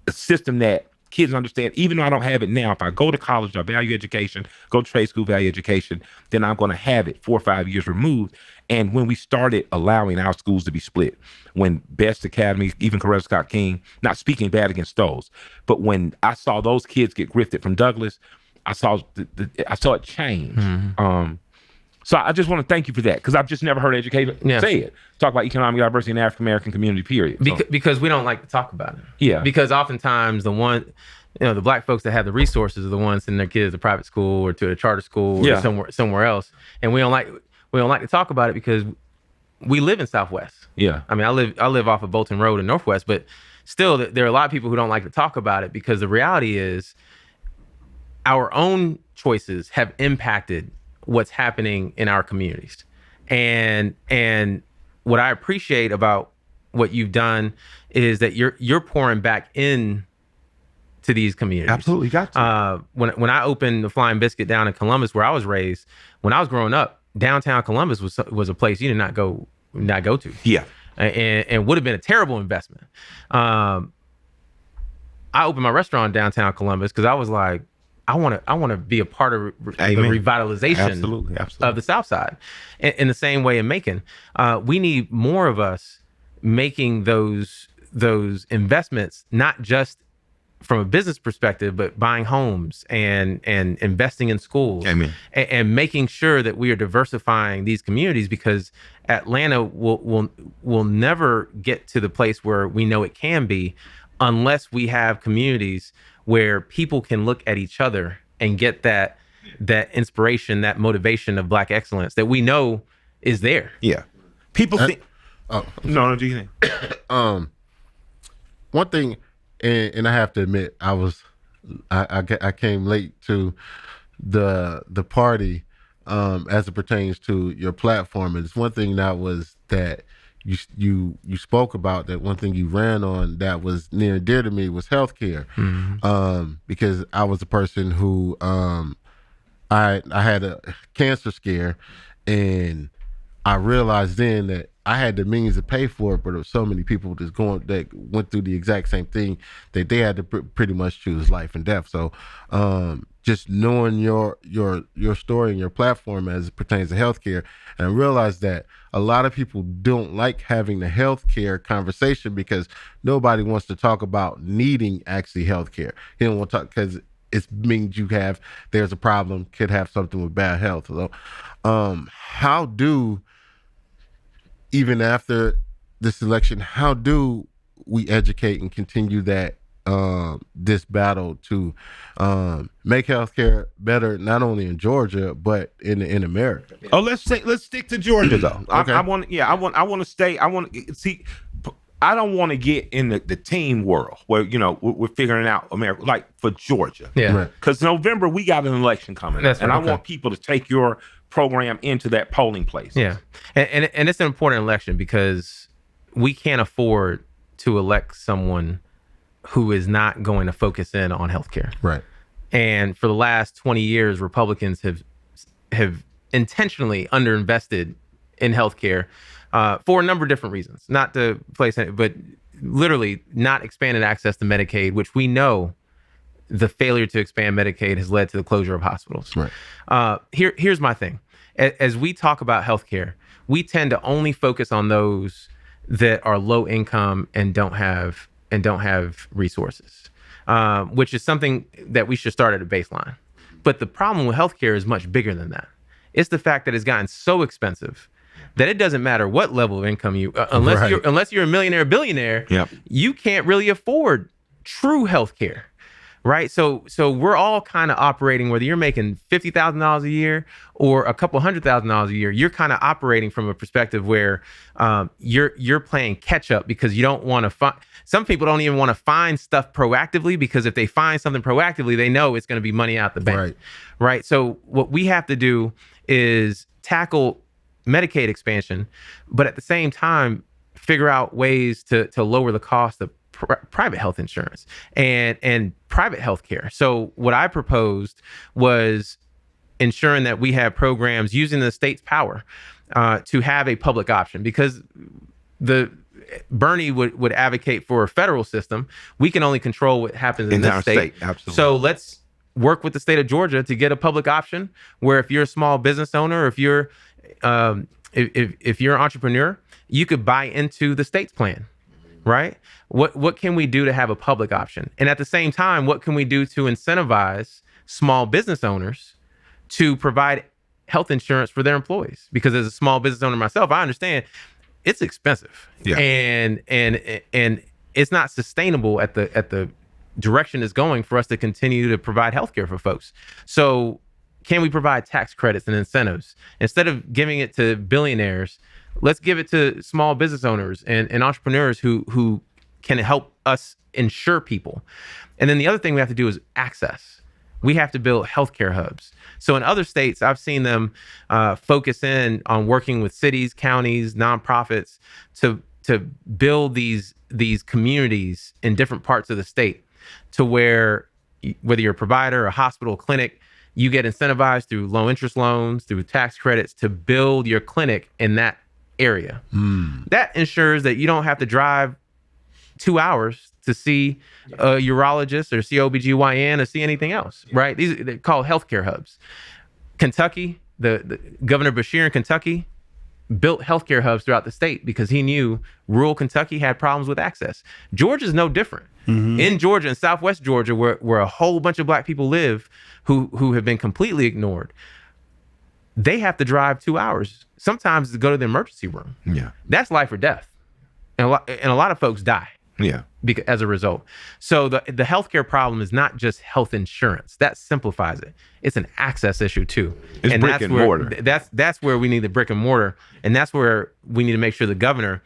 a system that kids understand. Even though I don't have it now, if I go to college, I value education, go to trade school, value education, then I'm going to have it 4 or 5 years removed. And when we started allowing our schools to be split, when Best Academy, even Coretta Scott King, not speaking bad against those, but when I saw those kids get grifted from Douglass, I saw it change. So I just want to thank you for that, because I've just never heard educators say it. Talk about economic diversity in the African American community, period. Because we don't like to talk about it. Yeah. Because oftentimes the black folks that have the resources are the ones sending their kids to private school or to a charter school or somewhere else. And we don't like to talk about it because we live in Southwest. Yeah. I mean, I live off of Bolton Road in Northwest, but still there are a lot of people who don't like to talk about it because the reality is our own choices have impacted what's happening in our communities. And what I appreciate about what you've done is that you're pouring back in to these communities. Absolutely, got to. When I opened the Flying Biscuit down in Columbus, where I was raised, when I was growing up, downtown Columbus was a place you did not go to. Yeah. And would have been a terrible investment. I opened my restaurant downtown Columbus because I was like, I want to be a part of the revitalization of the South Side. In the same way in Macon, we need more of us making those investments, not just from a business perspective, but buying homes and investing in schools. Amen. And making sure that we are diversifying these communities, because Atlanta will never get to the place where we know it can be unless we have communities where people can look at each other and get that inspiration, that motivation of Black excellence that we know is there. Yeah. People think. No, do you think? One thing, and I have to admit, I came late to the party as it pertains to your platform. And it's one thing that you spoke about, that one thing you ran on that was near and dear to me was healthcare. Because I was a person who I had a cancer scare, and I realized then that I had the means to pay for it, but there were so many people that went through the exact same thing that they had to pretty much choose life and death. So just knowing your story and your platform as it pertains to healthcare, and I realized that a lot of people don't like having the healthcare conversation because nobody wants to talk about needing actually healthcare. They don't want to talk because it means there's a problem, could have something with bad health. So how do, even after this election, how do we educate and continue that this battle to make healthcare better, not only in Georgia but in America? Oh, let's stick to Georgia though. Okay. I want to stay. I want to see. I don't want to get in the team world where we're figuring out America, like for Georgia. Yeah. Because November we got an election coming, That's and right. I want people to take your program into that polling place. Yeah. And it's an important election because we can't afford to elect someone who is not going to focus in on healthcare. Right. And for the last 20 years, Republicans have intentionally underinvested in healthcare for a number of different reasons. Not to place it, but literally not expanded access to Medicaid, which we know the failure to expand Medicaid has led to the closure of hospitals. Right. Here's my thing. As we talk about healthcare, we tend to only focus on those that are low income and don't have resources, which is something that we should start at a baseline. But the problem with healthcare is much bigger than that. It's the fact that it's gotten so expensive that it doesn't matter what level of income unless you're a millionaire or billionaire, Yep. you can't really afford true healthcare. Right. So we're all kind of operating, whether you're making $50,000 a year or a couple $100,000 a year, you're kind of operating from a perspective where you're playing catch up because you don't want to find. Some people don't even want to find stuff proactively because if they find something proactively, they know it's going to be money out the bank. Right. So what we have to do is tackle Medicaid expansion, but at the same time, figure out ways to lower the cost of private health insurance and private health care. So what I proposed was ensuring that we have programs using the state's power to have a public option, because Bernie would advocate for a federal system. We can only control what happens in this state. Absolutely. So let's work with the state of Georgia to get a public option where if you're a small business owner, if you're if you're an entrepreneur, you could buy into the state's plan. Right? What can we do to have a public option? And at the same time, what can we do to incentivize small business owners to provide health insurance for their employees? Because as a small business owner myself, I understand it's expensive. Yeah. And it's not sustainable at the direction it's going for us to continue to provide healthcare for folks. So can we provide tax credits and incentives? Instead of giving it to billionaires, let's give it to small business owners and entrepreneurs who can help us insure people. And then the other thing we have to do is access. We have to build healthcare hubs. So in other states, I've seen them focus in on working with cities, counties, nonprofits to build these communities in different parts of the state to where whether you're a provider, a hospital, clinic, you get incentivized through low interest loans, through tax credits to build your clinic in that area. That ensures that you don't have to drive 2 hours to see a urologist or see OBGYN or see anything else, right? They're called healthcare hubs. Kentucky, the Governor Beshear in Kentucky, built healthcare hubs throughout the state because he knew rural Kentucky had problems with access. Georgia's no different. In Georgia and Southwest Georgia, where a whole bunch of Black people live who have been completely ignored, they have to drive 2 hours sometimes to go to the emergency room. Yeah. That's life or death. And a lot of folks die. Yeah. As a result. So the healthcare problem is not just health insurance. That simplifies it. It's an access issue too. It's brick and mortar. That's where we need the brick and mortar. And that's where we need to make sure the governor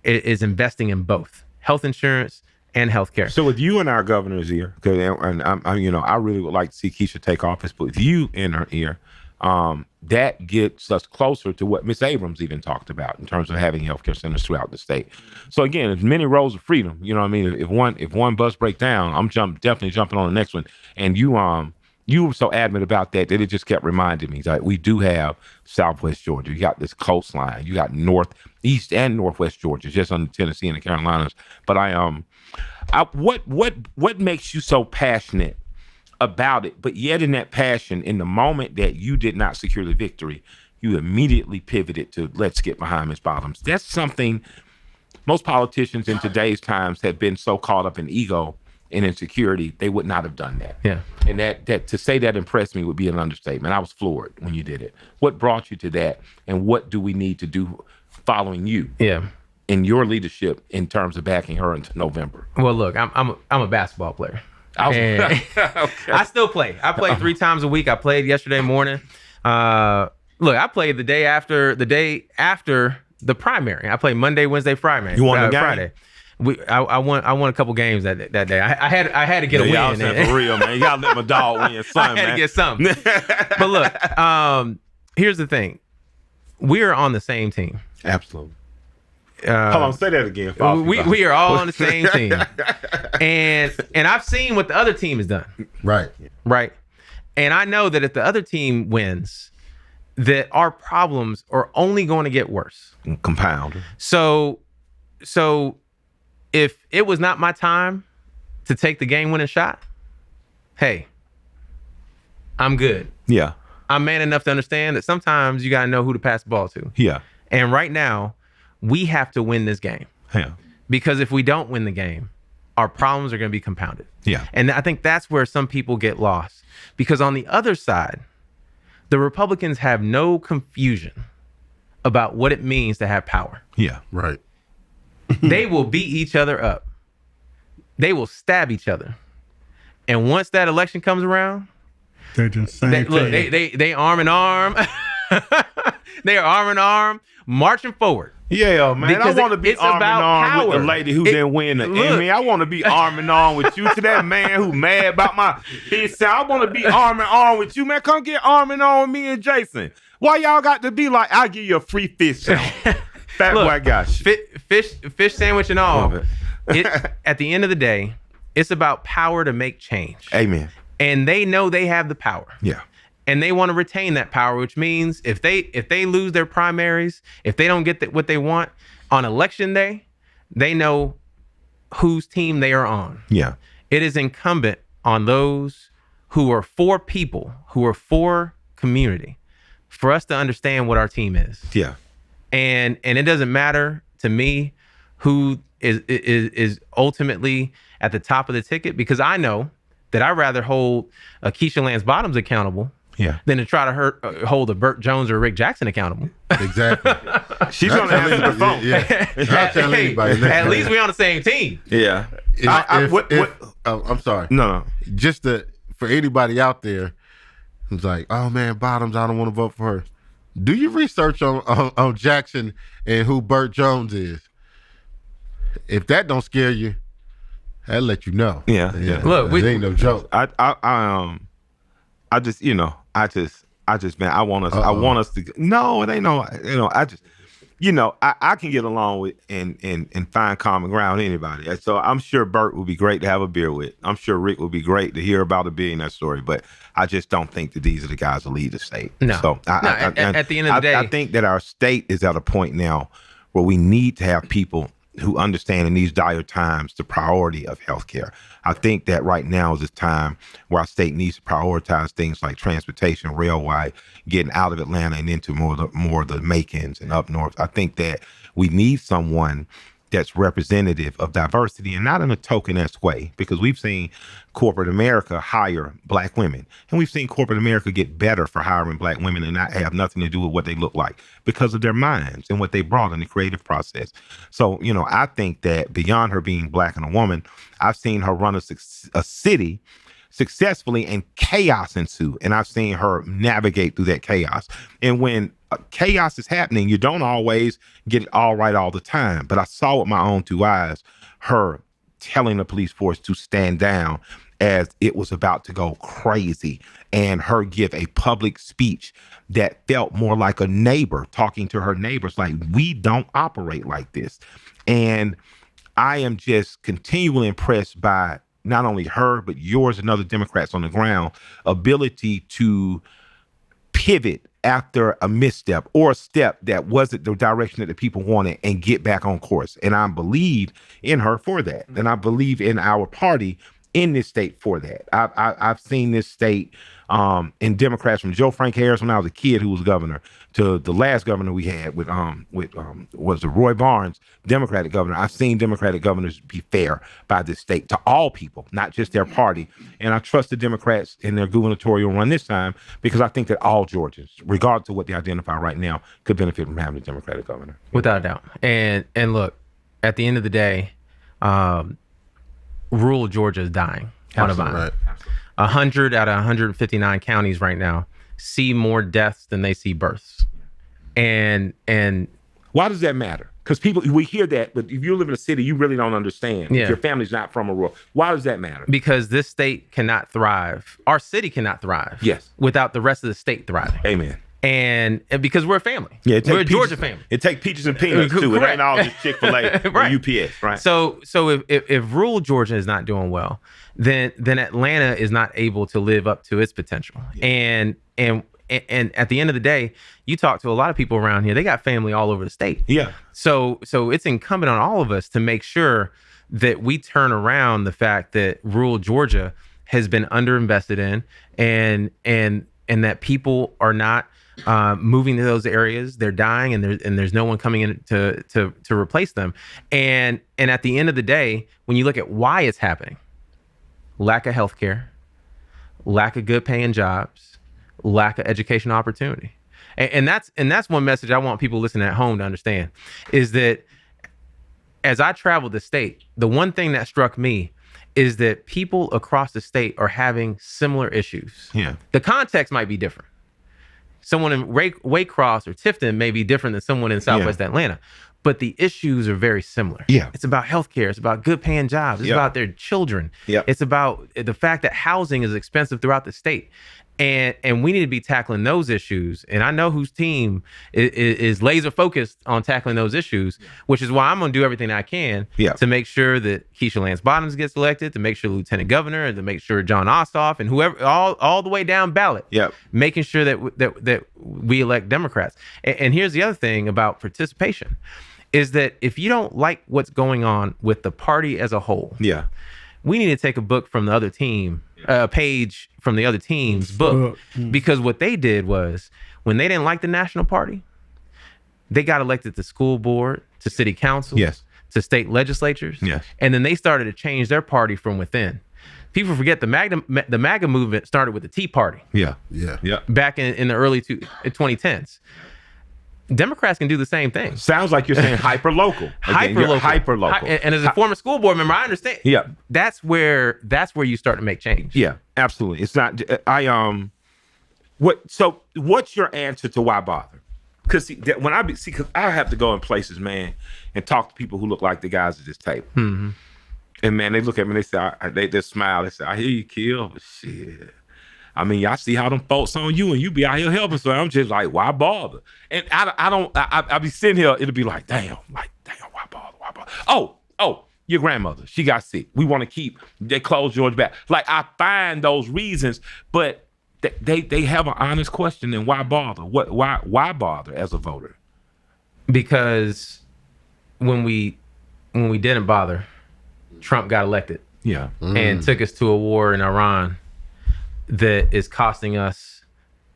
is investing in both health insurance and healthcare. So with you in our governor's ear, and I really would like to see Keisha take office, but with you in her ear, that gets us closer to what Ms. Abrams even talked about in terms of having healthcare centers throughout the state. So again, there's many roads of freedom. You know what I mean? If one bus breaks down, I'm definitely jumping on the next one. And you were so adamant about that it just kept reminding me that we do have Southwest Georgia. You got this coastline. You got Northeast and Northwest Georgia, just on Tennessee and the Carolinas. But what makes you so passionate about it, but yet in that passion, in the moment that you did not secure the victory, you immediately pivoted to let's get behind Ms. Bottoms. That's something most politicians in today's times have been so caught up in ego and insecurity, they would not have done that. Yeah. And that to say that impressed me would be an understatement. I was floored when you did it. What brought you to that, and what do we need to do following you? Yeah. In your leadership in terms of backing her into November? Well, look, I'm a basketball player. Okay. I still play. I play 3 times a week. I played yesterday morning. Look, I played the day after the primary. I played Monday, Wednesday, Friday. You won the game? Friday. I won a couple games that day. I had to get a win. Y'all for real, man. You gotta let my dog win something, I had to get something. But look, here's the thing. We're on the same team. Absolutely. Hold on, say that again. We are all on the same team. And I've seen what the other team has done. Right. And I know that if the other team wins, that our problems are only going to get worse. Compound. So if it was not my time to take the game-winning shot, hey, I'm good. Yeah. I'm man enough to understand that sometimes you got to know who to pass the ball to. Yeah. And right now, we have to win this game. Yeah. Because if we don't win the game, our problems are going to be compounded. Yeah. And I think that's where some people get lost. Because on the other side, the Republicans have no confusion about what it means to have power. Yeah. Right. They will beat each other up. They will stab each other. And once that election comes around, they're just saying, look, they arm in arm. They are arm in arm, marching forward. Yeah, man. Because I want to be arm in arm with the lady who didn't win the Emmy. I want to be arm in arm with you. To that man who mad about his sound, I want to be arm in arm with you, man. Come get arm in arm with me and Jason. Why y'all got to be like, I'll give you a free fish sandwich. Fat boy got you. Fish sandwich and all. At the end of the day, it's about power to make change. Amen. And they know they have the power. Yeah. And they want to retain that power, which means if they lose their primaries, if they don't get what they want on election day, they know whose team they are on. Yeah. It is incumbent on those who are for people, who are for community, for us to understand what our team is. Yeah. And it doesn't matter to me who is ultimately at the top of the ticket, because I know that I'd rather hold Keisha Lance Bottoms accountable than to try to hold a Burt Jones or Rick Jackson accountable. Exactly. She's going to answer the phone. Yeah. At least we're on the same team. Yeah. I'm sorry. No. Just for anybody out there who's like, oh man, Bottoms, I don't want to vote for her. Do your research on Jackson and who Burt Jones is. If that don't scare you, I'll let you know. Yeah. Look, it ain't no joke. I just man, I want us to. No, it ain't no. I can get along with and find common ground with anybody. And so I'm sure Bert would be great to have a beer with. I'm sure Rick would be great to hear about a billionaire story. But I just don't think that these are the guys that lead the state. No. So at the end of the day, I think that our state is at a point now where we need to have people who understand in these dire times the priority of healthcare. I think that right now is a time where our state needs to prioritize things like transportation, railway, getting out of Atlanta and into more of the Macons and up north. I think that we need someone that's representative of diversity, and not in a token-esque way, because we've seen corporate America hire Black women, and we've seen corporate America get better for hiring Black women and not have nothing to do with what they look like because of their minds and what they brought in the creative process. So, I think that beyond her being Black and a woman, I've seen her run a city successfully and chaos ensue. And I've seen her navigate through that chaos. And when chaos is happening, you don't always get it all right all the time. But I saw with my own two eyes her telling the police force to stand down as it was about to go crazy, and her give a public speech that felt more like a neighbor talking to her neighbors, like, we don't operate like this. And I am just continually impressed by not only her, but yours and other Democrats on the ground ability to pivot after a misstep or a step that wasn't the direction that the people wanted and get back on course. And I believe in her for that. And I believe in our party in this state for that. I've seen this state in Democrats from Joe Frank Harris when I was a kid, who was governor, to the last governor we had with was the Roy Barnes, Democratic governor. I've seen Democratic governors be fair by this state to all people, not just their party. And I trust the Democrats in their gubernatorial run this time, because I think that all Georgians, regardless of what they identify right now, could benefit from having a Democratic governor. Without a doubt. And look, at the end of the day, rural Georgia is dying on a vine. Right. 100 out of 159 counties right now see more deaths than they see births. And why does that matter? Because we hear that, but if you live in a city, you really don't understand. Yeah. If your family's not from a rural, why does that matter? Because this state cannot thrive. Our city cannot thrive. Yes. Without the rest of the state thriving. Amen. And because we're a family. Yeah, we're a Georgia family. It takes peaches and peanuts too. It ain't all just Chick-fil-A Right. or UPS, right? So if rural Georgia is not doing well, then Atlanta is not able to live up to its potential. Yeah. And at the end of the day, you talk to a lot of people around here, they got family all over the state. Yeah. So it's incumbent on all of us to make sure that we turn around the fact that rural Georgia has been underinvested in, and that people are not moving to those areas. They're dying, and there's no one coming in to replace them. And at the end of the day, when you look at why it's happening, lack of healthcare, lack of good paying jobs, lack of education opportunity. And that's one message I want people listening at home to understand, is that as I traveled the state, the one thing that struck me is that people across the state are having similar issues. Yeah. The context might be different. Someone in Waycross or Tifton may be different than someone in Southwest Atlanta, but the issues are very similar. Yeah. It's about healthcare. It's about good paying jobs. It's about their children. Yeah. It's about the fact that housing is expensive throughout the state. And we need to be tackling those issues. And I know whose team is laser focused on tackling those issues, which is why I'm going to do everything I can to make sure that Keisha Lance Bottoms gets elected, to make sure Lieutenant Governor, and to make sure John Ossoff and whoever, all the way down ballot, making sure that we elect Democrats. And here's the other thing about participation, is that if you don't like what's going on with the party as a whole, we need to take a book from the other team, a page from the other team's book. Because what they did was, when they didn't like the national party, they got elected to school board, to city council, to state legislatures. And then they started to change their party from within. People forget the MAGA movement started with the Tea Party. Back in the early 2010s. Democrats can do the same thing. Sounds like you're saying hyper local. Hyper local. And as a former school board member, I understand. That's where you start to make change. Yeah, absolutely. It's not. So what's your answer to why bother? Because when because I have to go in places, man, and talk to people who look like the guys at this table. Mm-hmm. And man, they look at me, and they smile. They say, "I hear you, Kill, but shit. I mean, y'all see how them folks on you, and you be out here helping." So I'm just like, why bother? And I be sitting here, it'll be like, damn, why bother? Oh, your grandmother, she got sick. We want to they closed George back. Like, I find those reasons, but they have an honest question, and why bother? Why bother as a voter? Because when we when we didn't bother, Trump got elected Yeah. and took us to a war in Iran that is costing us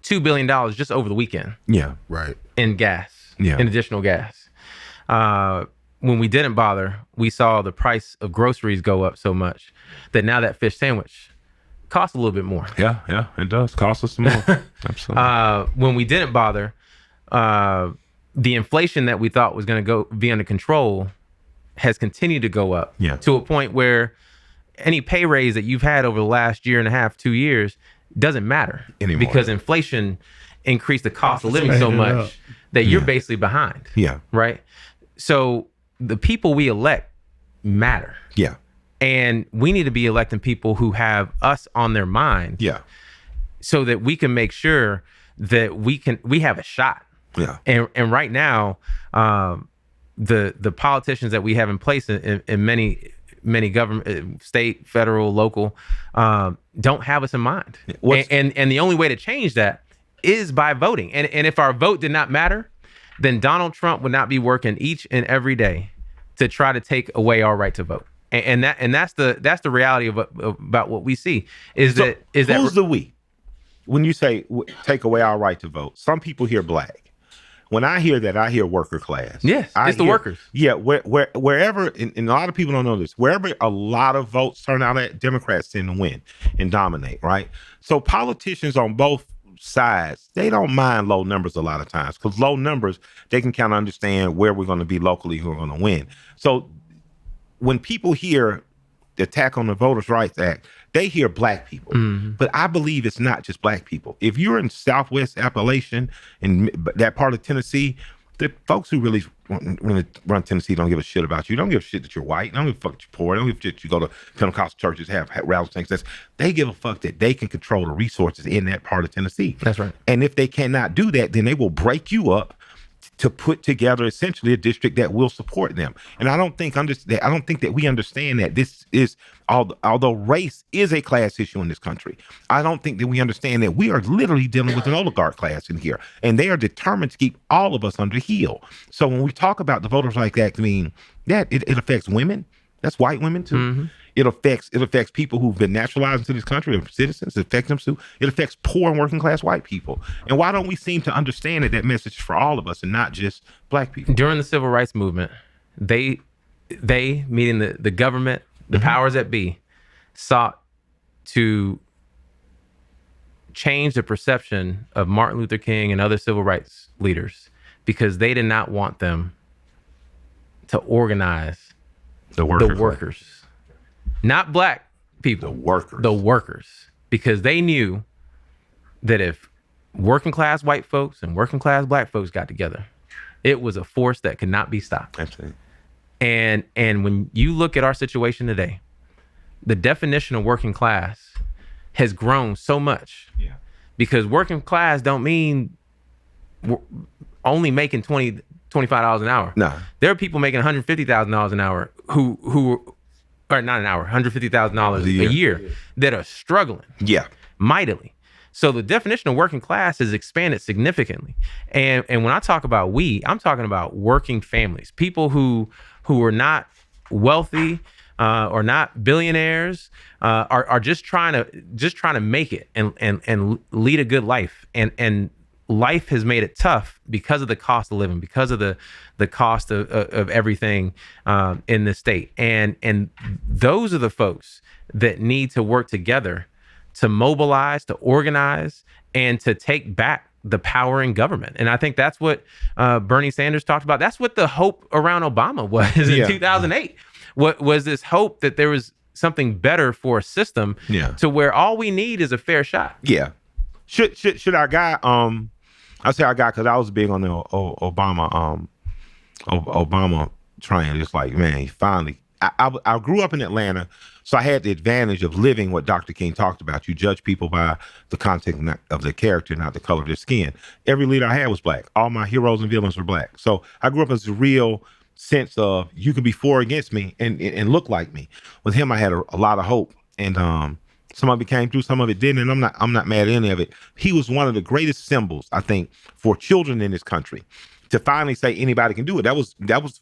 $2 billion just over the weekend Yeah. Right. in gas, Yeah. in additional gas. When we didn't bother, we saw the price of groceries go up so much that now that fish sandwich costs a little bit more. Yeah. Yeah. It does cost us some more. Absolutely. When we didn't bother, the inflation that we thought was going to be under control has continued to go up to a point where any pay raise that you've had over the last year and a half, 2 years doesn't matter anymore because inflation increased the cost of living so much that you're basically behind. Yeah. Right. So the people we elect matter. Yeah. And we need to be electing people who have us on their mind. Yeah. So that we can make sure that we have a shot. Yeah. And right now, the politicians that we have in place in many government, state, federal, local, don't have us in mind. And the only way to change that is by voting. And if our vote did not matter, then Donald Trump would not be working each and every day to try to take away our right to vote. And that's the reality about what we see who's the we? When you say take away our right to vote, some people hear black. When I hear that, I hear worker class. Yes, it's the workers. Yeah, wherever, and a lot of people don't know this, wherever a lot of votes turn out at, Democrats tend to win and dominate, right? So politicians on both sides, they don't mind low numbers a lot of times because low numbers, they can kind of understand where we're going to be locally, who are going to win. So when people hear the attack on the Voters' Rights Act, they hear black people. Mm-hmm. But I believe it's not just black people. If you're in Southwest Appalachian and that part of Tennessee, the folks who really run Tennessee don't give a shit about you. Don't give a shit that you're white. Don't give a fuck that you're poor. Don't give a shit that you go to Pentecostal churches, have rallies, things. They give a fuck that they can control the resources in that part of Tennessee. That's right. And if they cannot do that, then they will break you up to put together essentially a district that will support them. And I don't think that we understand that this is, although race is a class issue in this country, I don't think that we understand that we are literally dealing with an oligarch class in here, and they are determined to keep all of us under heel. So when we talk about the Voters' Rights Act, I mean, that it affects women. That's white women too. Mm-hmm. It affects people who've been naturalized into this country, citizens. It affects them too. It affects poor and working class white people. And why don't we seem to understand that message is for all of us and not just black people? During the civil rights movement, they meaning the government, the mm-hmm. powers that be, sought to change the perception of Martin Luther King and other civil rights leaders because they did not want them to organize the workers. Not black people. The workers. Because they knew that if working class white folks and working class black folks got together, it was a force that could not be stopped. Absolutely. And when you look at our situation today, the definition of working class has grown so much. Yeah. Because working class don't mean only making $25 an hour. No. There are people making $150,000 an hour who or not an hour, $150,000 a year that are struggling mightily. So the definition of working class has expanded significantly. And when I talk about I'm talking about working families, people who are not wealthy or not billionaires, are just trying to make it and lead a good life. And life has made it tough because of the cost of living, because of the cost of everything in this state. And those are the folks that need to work together to mobilize, to organize, and to take back the power in government. And I think that's what Bernie Sanders talked about. That's what the hope around Obama was in 2008. What was this hope that there was something better for a system to where all we need is a fair shot. Yeah. Should our guy, I say our guy because I was big on the Obama train. It's like, man, finally. I grew up in Atlanta, so I had the advantage of living what Dr. King talked about. You judge people by the content of their character, not the color of their skin. Every leader I had was black. All my heroes and villains were black. So I grew up as a real sense of you can be for or against me and look like me. With him, I had a lot of hope, and some of it came through, some of it didn't, and I'm not mad at any of it. He was one of the greatest symbols, I think, for children in this country to finally say anybody can do it. That was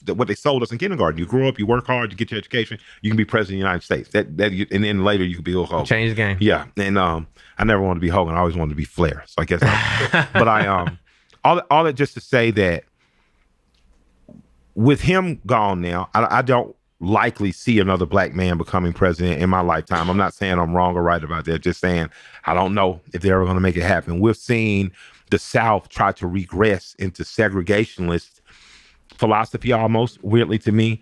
what they sold us in kindergarten. You grow up, you work hard, you get your education, you can be president of the United States. And then later you can be Hulk Hogan. Change the game. Yeah, and I never wanted to be Hogan. I always wanted to be Flair. So I guess, but all that just to say that with him gone now, I don't likely see another black man becoming president in my lifetime. I'm not saying I'm wrong or right about that. Just saying I don't know if they're ever going to make it happen. We've seen the South try to regress into segregationist philosophy almost, weirdly to me.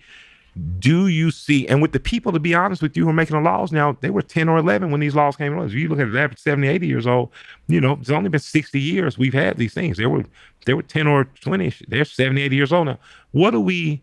Do you see, and with the people, to be honest with you, who are making the laws now, they were 10 or 11 when these laws came on. If you look at the average 70, 80 years old, it's only been 60 years we've had these things. They were 10 or 20, they're 70, 80 years old now. What do we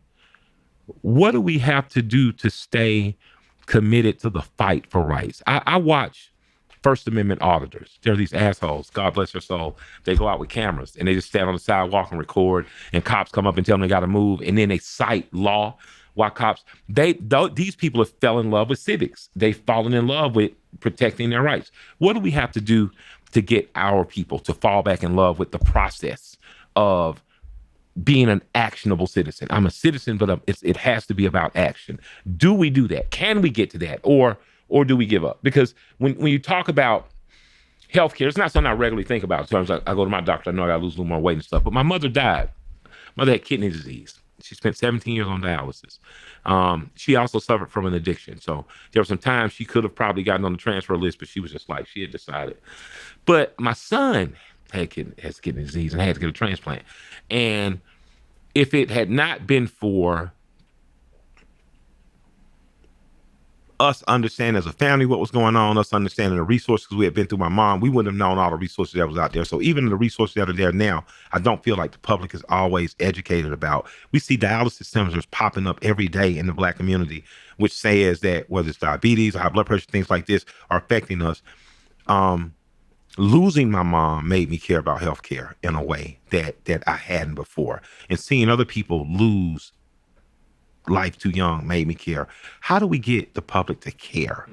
have to do to stay committed to the fight for rights? I watch First Amendment auditors. They're these assholes, God bless their soul. They go out with cameras and they just stand on the sidewalk and record, and cops come up and tell them they got to move, and then they cite law. Why cops? These people have fell in love with civics. They've fallen in love with protecting their rights. What do we have to do to get our people to fall back in love with the process of being an actionable citizen? I'm a citizen, but it has to be about action. Do we do that? Can we get to that? Or do we give up? Because when you talk about healthcare, it's not something I regularly think about. In terms of, I go to my doctor, I know I got to lose a little more weight and stuff. But my mother died. Mother had kidney disease. She spent 17 years on dialysis. She also suffered from an addiction. So there were some times she could have probably gotten on the transfer list, but she was just like, she had decided. But my son has kidney disease and had to get a transplant. And if it had not been for us understanding as a family what was going on, us understanding the resources we had been through my mom, we wouldn't have known all the resources that was out there. So even the resources that are there now, I don't feel like the public is always educated about. We see dialysis centers popping up every day in the black community, which says that whether it's diabetes, high blood pressure, things like this are affecting us. Losing my mom made me care about healthcare in a way that I hadn't before. And seeing other people lose life too young made me care. How do we get the public to care?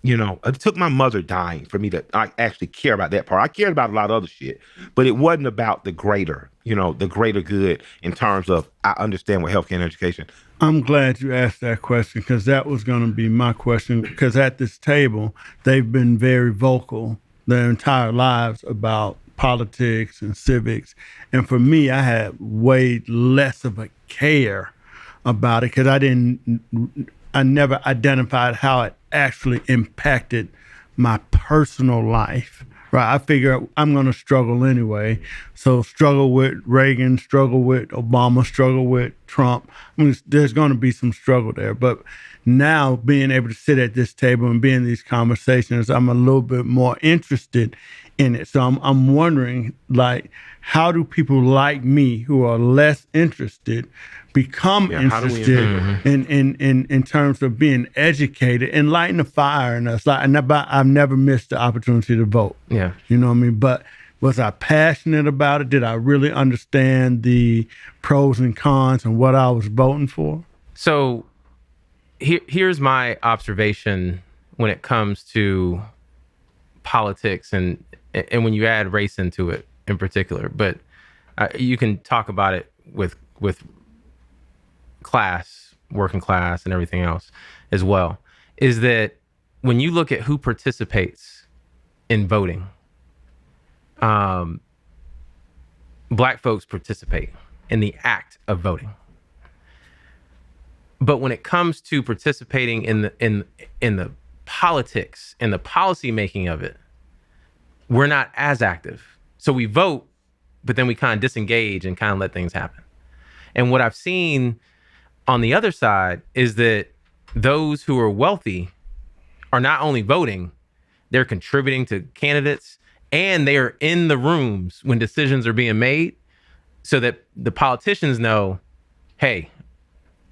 It took my mother dying for me to actually care about that part. I cared about a lot of other shit, but it wasn't about the greater good in terms of I understand what healthcare and education. I'm glad you asked that question, because that was going to be my question, because at this table, they've been very vocal their entire lives about politics and civics. And for me, I had way less of a care about it, because I never identified how it actually impacted my personal life, right? I figure I'm going to struggle anyway. So struggle with Reagan, struggle with Obama, struggle with Trump. There's going to be some struggle there. But now being able to sit at this table and be in these conversations, I'm a little bit more interested in it. So I'm wondering, how do people like me who are less interested become interested in terms of being educated and lighting a fire in us? I've never missed the opportunity to vote. Yeah. You know what I mean? But was I passionate about it? Did I really understand the pros and cons and what I was voting for? So here's my observation when it comes to politics and when you add race into it in particular, but you can talk about it with class, working class, and everything else as well, is that when you look at who participates in voting, Black folks participate in the act of voting. But when it comes to participating in the politics and the policy making of it, we're not as active. So we vote, but then we kind of disengage and kind of let things happen. And what I've seen on the other side is that those who are wealthy are not only voting, they're contributing to candidates, and they are in the rooms when decisions are being made so that the politicians know, hey,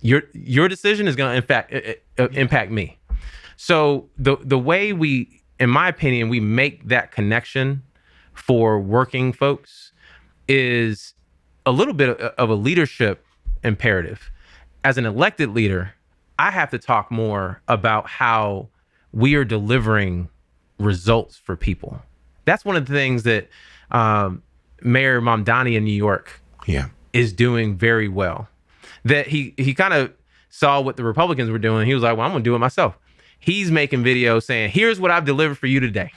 your decision is going to impact me. So the way we, in my opinion, we make that connection for working folks is a little bit of a leadership imperative. As an elected leader, I have to talk more about how we are delivering results for people. That's one of the things that Mayor Mamdani in New York is doing very well. That he kind of saw what the Republicans were doing. He was like, well, I'm going to do it myself. He's making videos saying, here's what I've delivered for you today.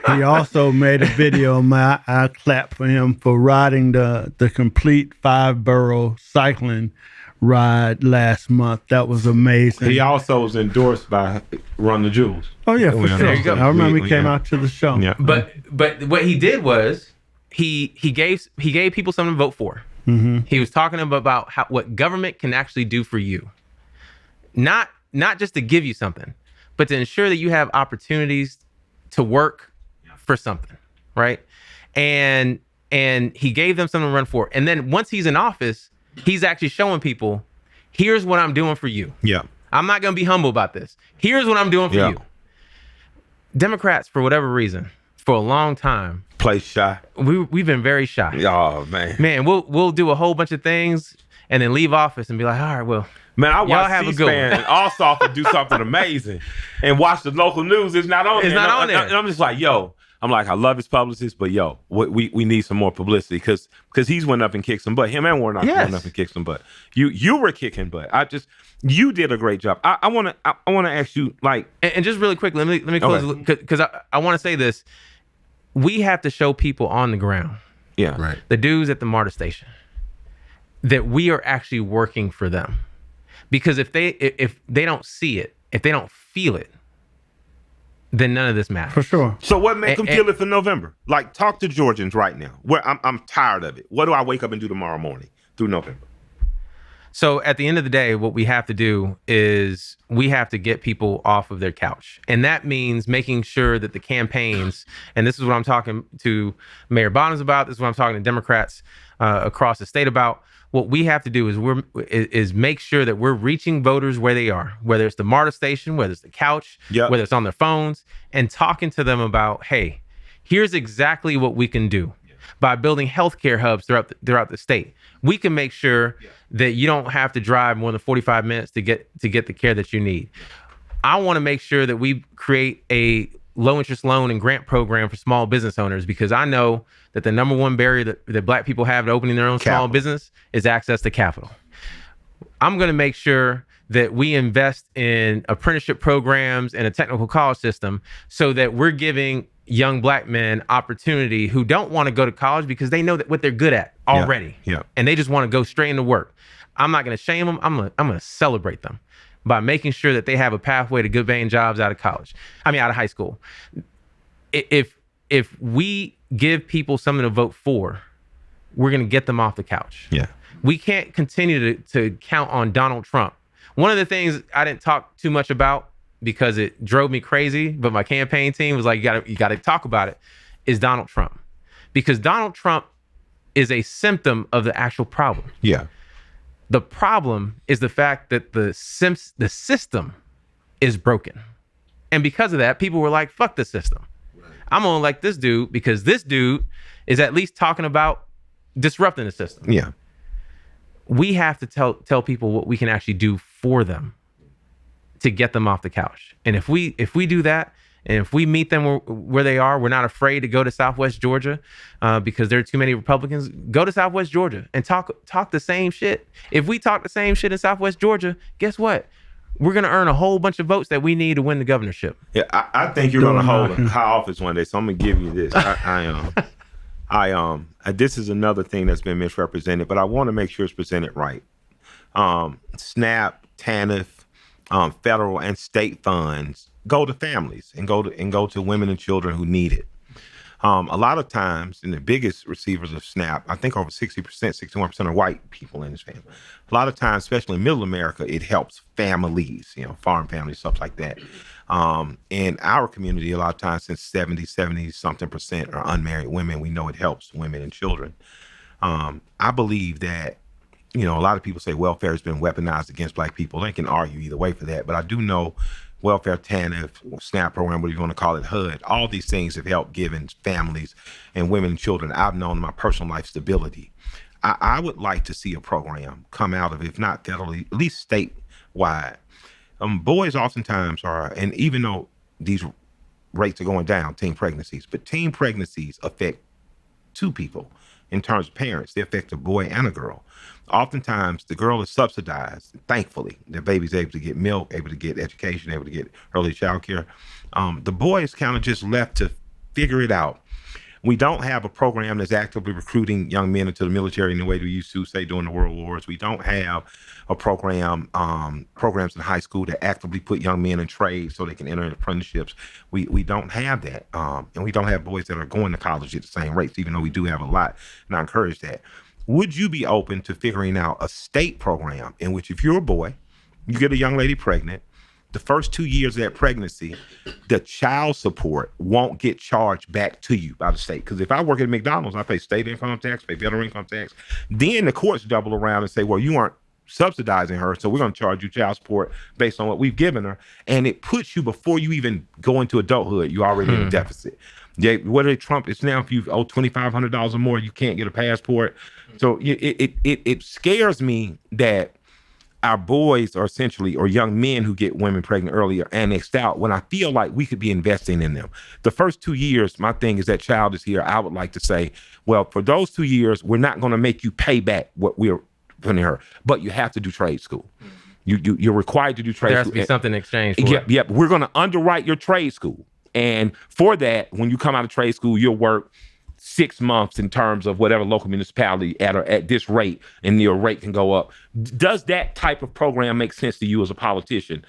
He also made a video. I clap for him for riding the complete 5-borough cycling ride last month. That was amazing. He also was endorsed by Run the Jewels. Oh yeah, for sure. There you go. I remember he came out to the show. Yeah. But what he did was he gave people something to vote for. Mm-hmm. He was talking about what government can actually do for you. Not just to give you something, but to ensure that you have opportunities to work for something, right? And he gave them something to run for. And then once he's in office, he's actually showing people, here's what I'm doing for you. Yeah. I'm not going to be humble about this. Here's what I'm doing for you. Democrats, for whatever reason, for a long time, Play shy. we've been very shy. Oh man. Man, we'll do a whole bunch of things and then leave office and be like, all right, well, Man, I y'all watch have a good C-SPAN one. and Allstar could do something amazing, and watch the local news. It's not on. It's there. not on there. And I'm just like, yo. I'm like, I love his publicist, but yo, we need some more publicity because he's went up and kicked some butt. Him and Warnock went up and kicked some butt. You were kicking butt. You did a great job. I want to ask you, like, and just really quick, let me close because I want to say this. We have to show people on the ground, Right. the dudes at the MARTA station, that we are actually working for them. Because if they don't see it, if they don't feel it, then none of this matters. For sure. so what make them feel it for November? Like, talk to Georgians right now. Where I'm tired of it. What do I wake up and do tomorrow morning through November? So at the end of the day, what we have to do is we have to get people off of their couch. And that means making sure that the campaigns, and this is what I'm talking to Mayor Bottoms about, this is what I'm talking to Democrats across the state about. What we have to do is make sure that we're reaching voters where they are, whether it's the MARTA station, whether it's the couch, whether it's on their phones, and talking to them about, hey, here's exactly what we can do. By building healthcare hubs throughout the state, we can make sure that you don't have to drive more than 45 minutes to get the care that you need. I want to make sure that we create a low interest loan and grant program for small business owners, because I know that the number one barrier that Black people have to opening their own small business is access to capital. I'm going to make sure that we invest in apprenticeship programs and a technical college system so that we're giving young Black men opportunity who don't want to go to college because they know that what they're good at already. Yeah. And they just want to go straight into work. I'm not going to shame them. I'm going to celebrate them by making sure that they have a pathway to good paying jobs out of high school. If we give people something to vote for, we're going to get them off the couch. Yeah. We can't continue to count on Donald Trump. One of the things I didn't talk too much about because it drove me crazy, but my campaign team was like, you got to talk about it, is Donald Trump. Because Donald Trump is a symptom of the actual problem. Yeah. The problem is the fact that the system is broken. And because of that, people were like, fuck the system. Right. I'm gonna elect this dude because this dude is at least talking about disrupting the system. Yeah. We have to tell people what we can actually do for them to get them off the couch. And if we do that, and if we meet them where they are, we're not afraid to go to Southwest Georgia because there are too many Republicans. Go to Southwest Georgia and talk the same shit. If we talk the same shit in Southwest Georgia, guess what? We're going to earn a whole bunch of votes that we need to win the governorship. Yeah, I think you're going to hold a high office one day, so I'm going to give you this. This is another thing that's been misrepresented, but I want to make sure it's presented right. SNAP, TANF, federal and state funds go to families and go to women and children who need it. A lot of times, and the biggest receivers of SNAP, I think over 60%, 61% are white people in this family. A lot of times, especially in middle America, it helps families, farm families, stuff like that. In our community, a lot of times, since 70-something% are unmarried women, we know it helps women and children. I believe that, a lot of people say welfare has been weaponized against Black people. They can argue either way for that, but I do know welfare, TANF, SNAP program, whatever you want to call it, HUD, all these things have helped giving families and women and children I've known in my personal life stability. I would like to see a program come out of, if not federally, at least statewide. Boys oftentimes are, and even though these rates are going down, teen pregnancies, but teen pregnancies affect two people, in terms of parents. They affect a boy and a girl. Oftentimes, the girl is subsidized. Thankfully, the baby's able to get milk, able to get education, able to get early child care. The boy is kind of just left to figure it out. We don't have a program that's actively recruiting young men into the military in the way we used to, say, during the World Wars. We don't have a programs in high school that actively put young men in trades so they can enter apprenticeships. We don't have that. And we don't have boys that are going to college at the same rates, even though we do have a lot. And I encourage that. Would you be open to figuring out a state program in which if you're a boy, you get a young lady pregnant, the first 2 years of that pregnancy, the child support won't get charged back to you by the state? Because if I work at McDonald's, I pay state income tax, pay federal income tax. Then the courts double around and say, well, you aren't subsidizing her, so we're going to charge you child support based on what we've given her. And it puts you, before you even go into adulthood, you're already in a deficit. Yeah, what did Trump? It's now if you owe $2,500 or more, you can't get a passport. So it scares me that our boys are essentially, or young men who get women pregnant early, are annexed out, when I feel like we could be investing in them. The first 2 years, my thing is that child is here. I would like to say, well, for those 2 years, we're not going to make you pay back what we're putting her, but you have to do trade school. You're required to do trade school. There has to be something in exchange for it. Yep. We're going to underwrite your trade school. And for that, when you come out of trade school, you'll work 6 months in terms of whatever local municipality at this rate, and your rate can go up. Does that type of program make sense to you as a politician?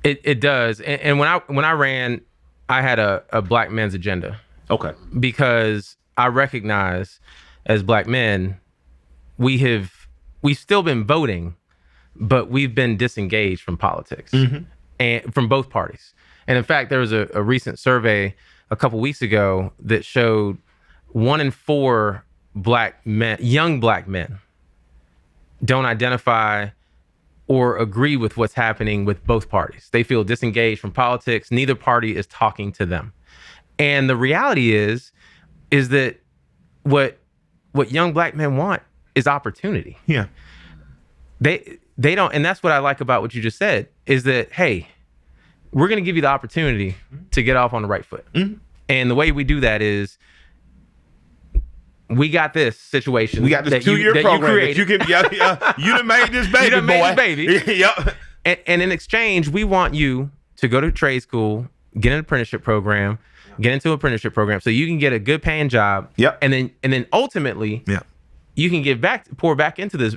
It does. And when I ran, I had a black men's agenda. Okay. Because I recognize as black men, we've still been voting, but we've been disengaged from politics and from both parties. And in fact, there was a recent survey a couple weeks ago that showed 1 in 4 black men, young black men, don't identify or agree with what's happening with both parties. They feel disengaged from politics. Neither party is talking to them. And the reality is that what young black men want is opportunity. Yeah. They don't, and that's what I like about what you just said, is that, hey, we're going to give you the opportunity to get off on the right foot. Mm-hmm. And the way we do that is, we got this situation. We got this 2-year program that you can, you done made this baby, you done boy. made this baby. Yep. And in exchange, we want you to go to trade school, get an apprenticeship program, get into an apprenticeship program so you can get a good paying job. Yep. And then ultimately, you can pour back into this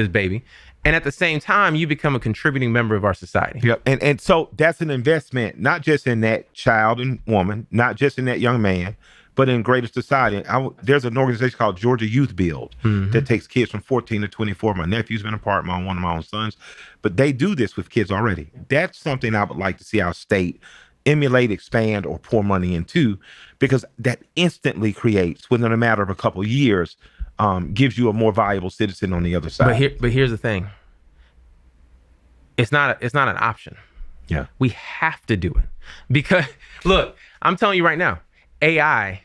baby. And at the same time, you become a contributing member of our society. Yep. And so that's an investment, not just in that child and woman, not just in that young man, but in greater society. There's an organization called Georgia Youth Build that takes kids from 14 to 24. My nephew's been a part, one of my own sons, but they do this with kids already. That's something I would like to see our state emulate, expand, or pour money into, because that instantly creates, within a matter of a couple of years, gives you a more valuable citizen on the other side. But here's the thing. It's not an option. Yeah. We have to do it. Because, look, I'm telling you right now, AI.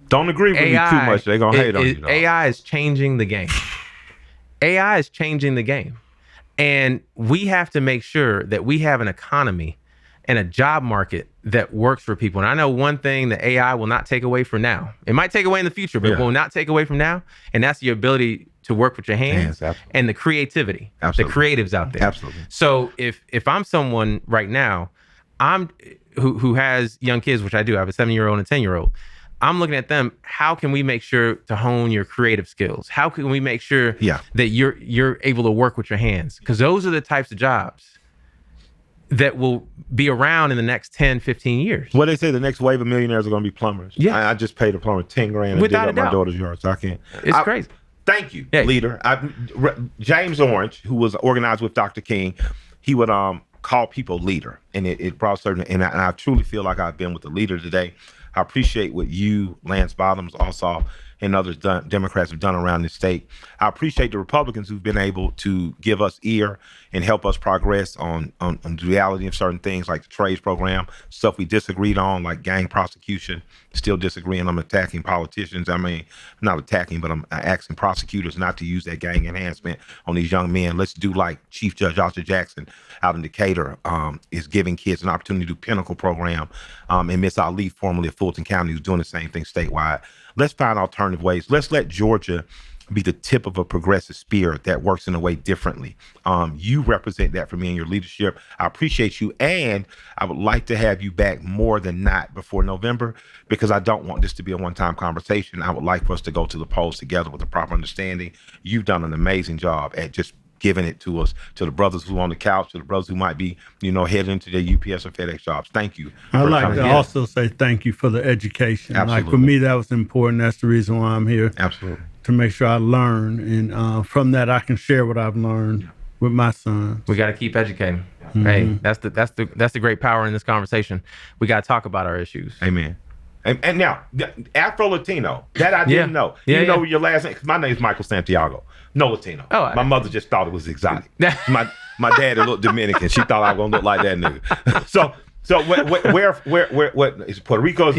Don't agree with me too much. They're going to hate on you. AI is changing the game. AI is changing the game. And we have to make sure that we have an economy and a job market that works for people. And I know one thing that AI will not take away from now. It might take away in the future, but it will not take away from now. And that's your ability to work with your hands and the creativity, the creatives out there. Absolutely. So if I'm someone right now, who has young kids, which I do, I have a 7-year-old and a 10-year-old. I'm looking at them. How can we make sure to hone your creative skills? How can we make sure that you're able to work with your hands? Because those are the types of jobs that will be around in the next 10, 15 years. Well, they say the next wave of millionaires are going to be plumbers. Yeah. I just paid a plumber $10,000 to dig up my daughter's yard, so I can't. It's crazy. Thank you, leader. James Orange, who was organized with Dr. King, he would call people leader, and it brought certain. And I truly feel like I've been with the leader today. I appreciate what you, Lance Bottoms, also, and others Democrats have done around this state. I appreciate the Republicans who've been able to give us ear and help us progress on the reality of certain things like the trades program, stuff we disagreed on, like gang prosecution, still disagreeing. I'm attacking politicians. I mean, not attacking, but I'm asking prosecutors not to use that gang enhancement on these young men. Let's do like Chief Judge Arthur Jackson out in Decatur is giving kids an opportunity to do Pinnacle program, and Miss Ali, formerly of Fulton County, who's doing the same thing statewide. Let's find alternative ways. Let's let Georgia be the tip of a progressive spear that works in a way differently. You represent that for me in your leadership. I appreciate you, and I would like to have you back more than not before November, because I don't want this to be a one-time conversation. I would like for us to go to the polls together with a proper understanding. You've done an amazing job at just giving it to us, to the brothers who are on the couch, to the brothers who might be, headed into their UPS or FedEx jobs. Thank you. I'd like to also say thank you for the education. Absolutely. Like for me, that was important. That's the reason why I'm here. Absolutely. To make sure I learn, and from that I can share what I've learned with my son. We got to keep educating. Hey, that's the great power in this conversation. We got to talk about our issues. Amen. And now, Afro-Latino, that I didn't know. You know your last name? 'Cause my name's Michael Santiago. No Latino. Oh, my mother just thought it was exotic. my daddy looked Dominican. She thought I was going to look like that nigga. So where is it, Puerto Rico?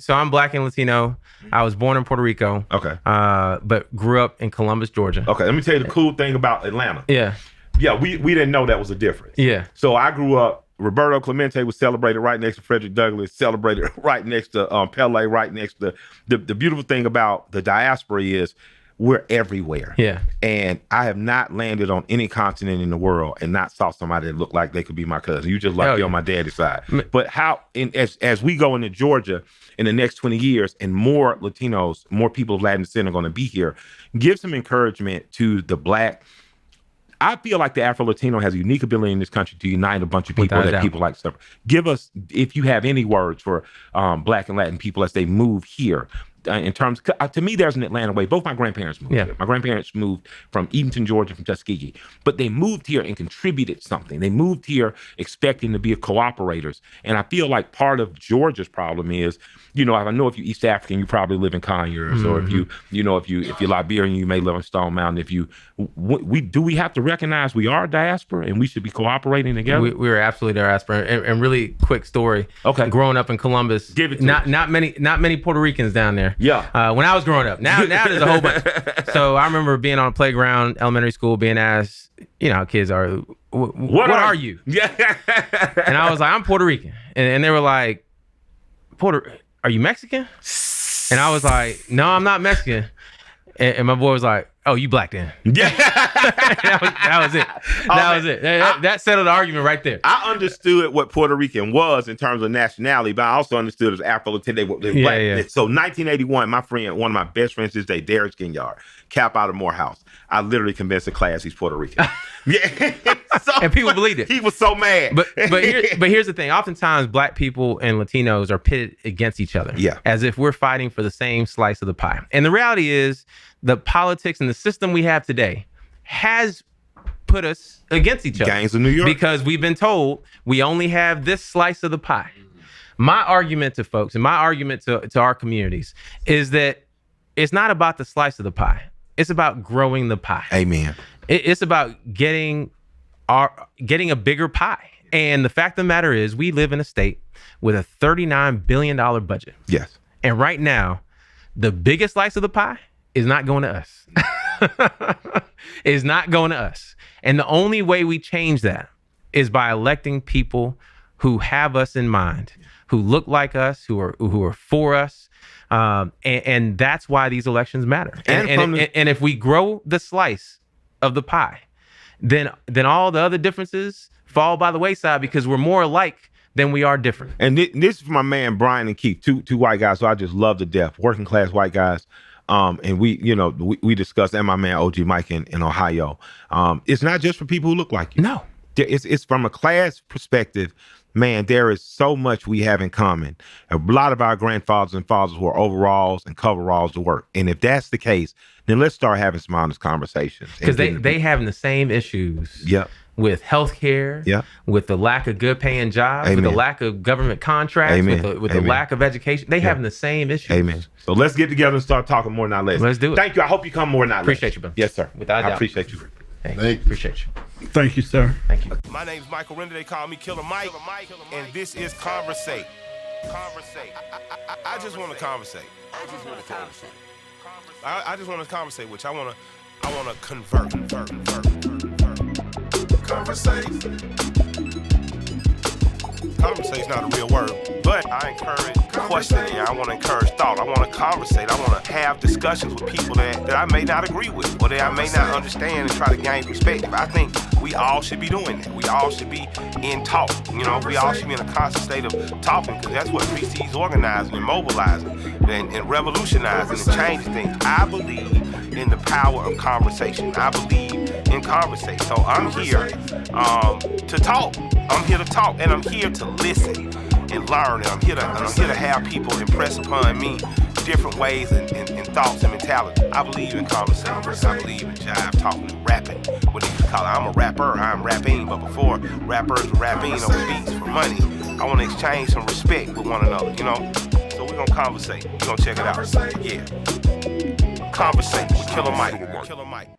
So I'm Black and Latino. I was born in Puerto Rico. Okay. But grew up in Columbus, Georgia. Okay, let me tell you the cool thing about Atlanta. Yeah. Yeah, we didn't know that was a difference. Yeah. So I grew up, Roberto Clemente was celebrated right next to Frederick Douglass, celebrated right next to Pele, right next to the beautiful thing about the diaspora is we're everywhere. Yeah. And I have not landed on any continent in the world and not saw somebody that looked like they could be my cousin. You just like on my daddy's side. But as we go into Georgia in the next 20 years and more Latinos, more people of Latin descent are going to be here, give some encouragement to the Black. I feel like the Afro-Latino has a unique ability in this country to unite a bunch of people that people like stuff. Give us, if you have any words for Black and Latin people as they move here. In terms, to me, there's an Atlanta way. Both my grandparents moved here. My grandparents moved from Edenton, Georgia, from Tuskegee. But they moved here and contributed something. They moved here expecting to be cooperators. And I feel like part of Georgia's problem is, I know if you're East African, you probably live in Conyers, or if if you're Liberian, you may live in Stone Mountain. We have to recognize we are diaspora and we should be cooperating together. We were absolutely diaspora. And really quick story. Okay. Growing up in Columbus, give it to us. Not many Puerto Ricans down there. Yeah. When I was growing up, now there's a whole bunch. So I remember being on a playground, elementary school, being asked, how kids are, what are you? Yeah. And I was like, I'm Puerto Rican. And they were like, are you Mexican? And I was like, no, I'm not Mexican. And my boy was like, oh, you Black then. Yeah. that was it. That settled the argument right there. I understood what Puerto Rican was in terms of nationality, but I also understood as Afro-Latino. Black. So 1981, my friend, one of my best friends this day, Derek Skinyard, Cap out of Morehouse. I literally convinced the class he's Puerto Rican. Yeah. And people believed it. He was so mad. But here's the thing. Oftentimes, Black people and Latinos are pitted against each other. Yeah. As if we're fighting for the same slice of the pie. And the reality is the politics and the system we have today has put us against each other. Gangs of New York. Because we've been told we only have this slice of the pie. My argument to folks and my argument to our communities is that it's not about the slice of the pie. It's about growing the pie. Amen. It's about getting a bigger pie. And the fact of the matter is we live in a state with a $39 billion budget. Yes. And right now, the biggest slice of the pie is not going to us. Is not going to us. And the only way we change that is by electing people who have us in mind, who look like us, who are for us. And that's why these elections matter. And if we grow the slice of the pie, then all the other differences fall by the wayside because we're more alike than we are different. And this is for my man Brian and Keith, two white guys who I just love to death, working class white guys. And we discussed, and my man OG Mike in Ohio. It's not just for people who look like you. No. It's from a class perspective. Man, there is so much we have in common. A lot of our grandfathers and fathers wore overalls and coveralls to work. And if that's the case, then let's start having some honest conversations. Because they having the same issues. Yep. With healthcare, with the lack of good paying jobs, with the lack of government contracts, with the lack of education. They having the same issues. Amen. So let's get together and start talking more, not less. Let's do it. Thank you. I hope you come more, not less. Appreciate you, bro. Yes, sir. Without a doubt. I appreciate you. Hey, Thank you. appreciate you. Thank you, sir. Thank you. My name's Michael Render. They call me Killer Mike. And this is Conversate. I just want to conversate. I just want to conversate, which I want to convert. Conversate's not a real word, but I encourage questioning. I want to encourage thought. I want to conversate. I want to have discussions with people that I may not agree with or that I may not understand and try to gain perspective. I think we all should be doing that. We all should be in talk. You know, we all should be in a constant state of talking, because that's what precedes organizing and mobilizing and revolutionizing and changing things. I believe in the power of conversation. I believe in Conversate. So I'm here to talk. I'm here to talk, and I'm here to listen and learn. And I'm here to have people impress upon me different ways and thoughts and mentality. I believe in conversation. I believe in jive, talking, and rapping. What they call it. I'm a rapper. I'm rapping. But before rappers were rapping over beats for money, I want to exchange some respect with one another. You know. So we're gonna conversate. We're gonna check it out. Yeah. Conversate with Killer Mike.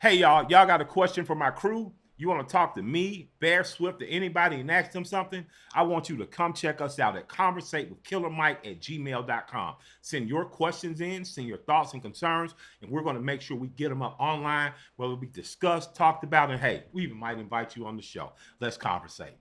Hey y'all got a question for my crew? You want to talk to me, Bear Swift, or anybody and ask them something? I want you to come check us out at conversatewithkillermike@gmail.com. Send your questions in, send your thoughts and concerns, and we're going to make sure we get them up online where they'll be discussed, talked about, and hey, we even might invite you on the show. Let's conversate.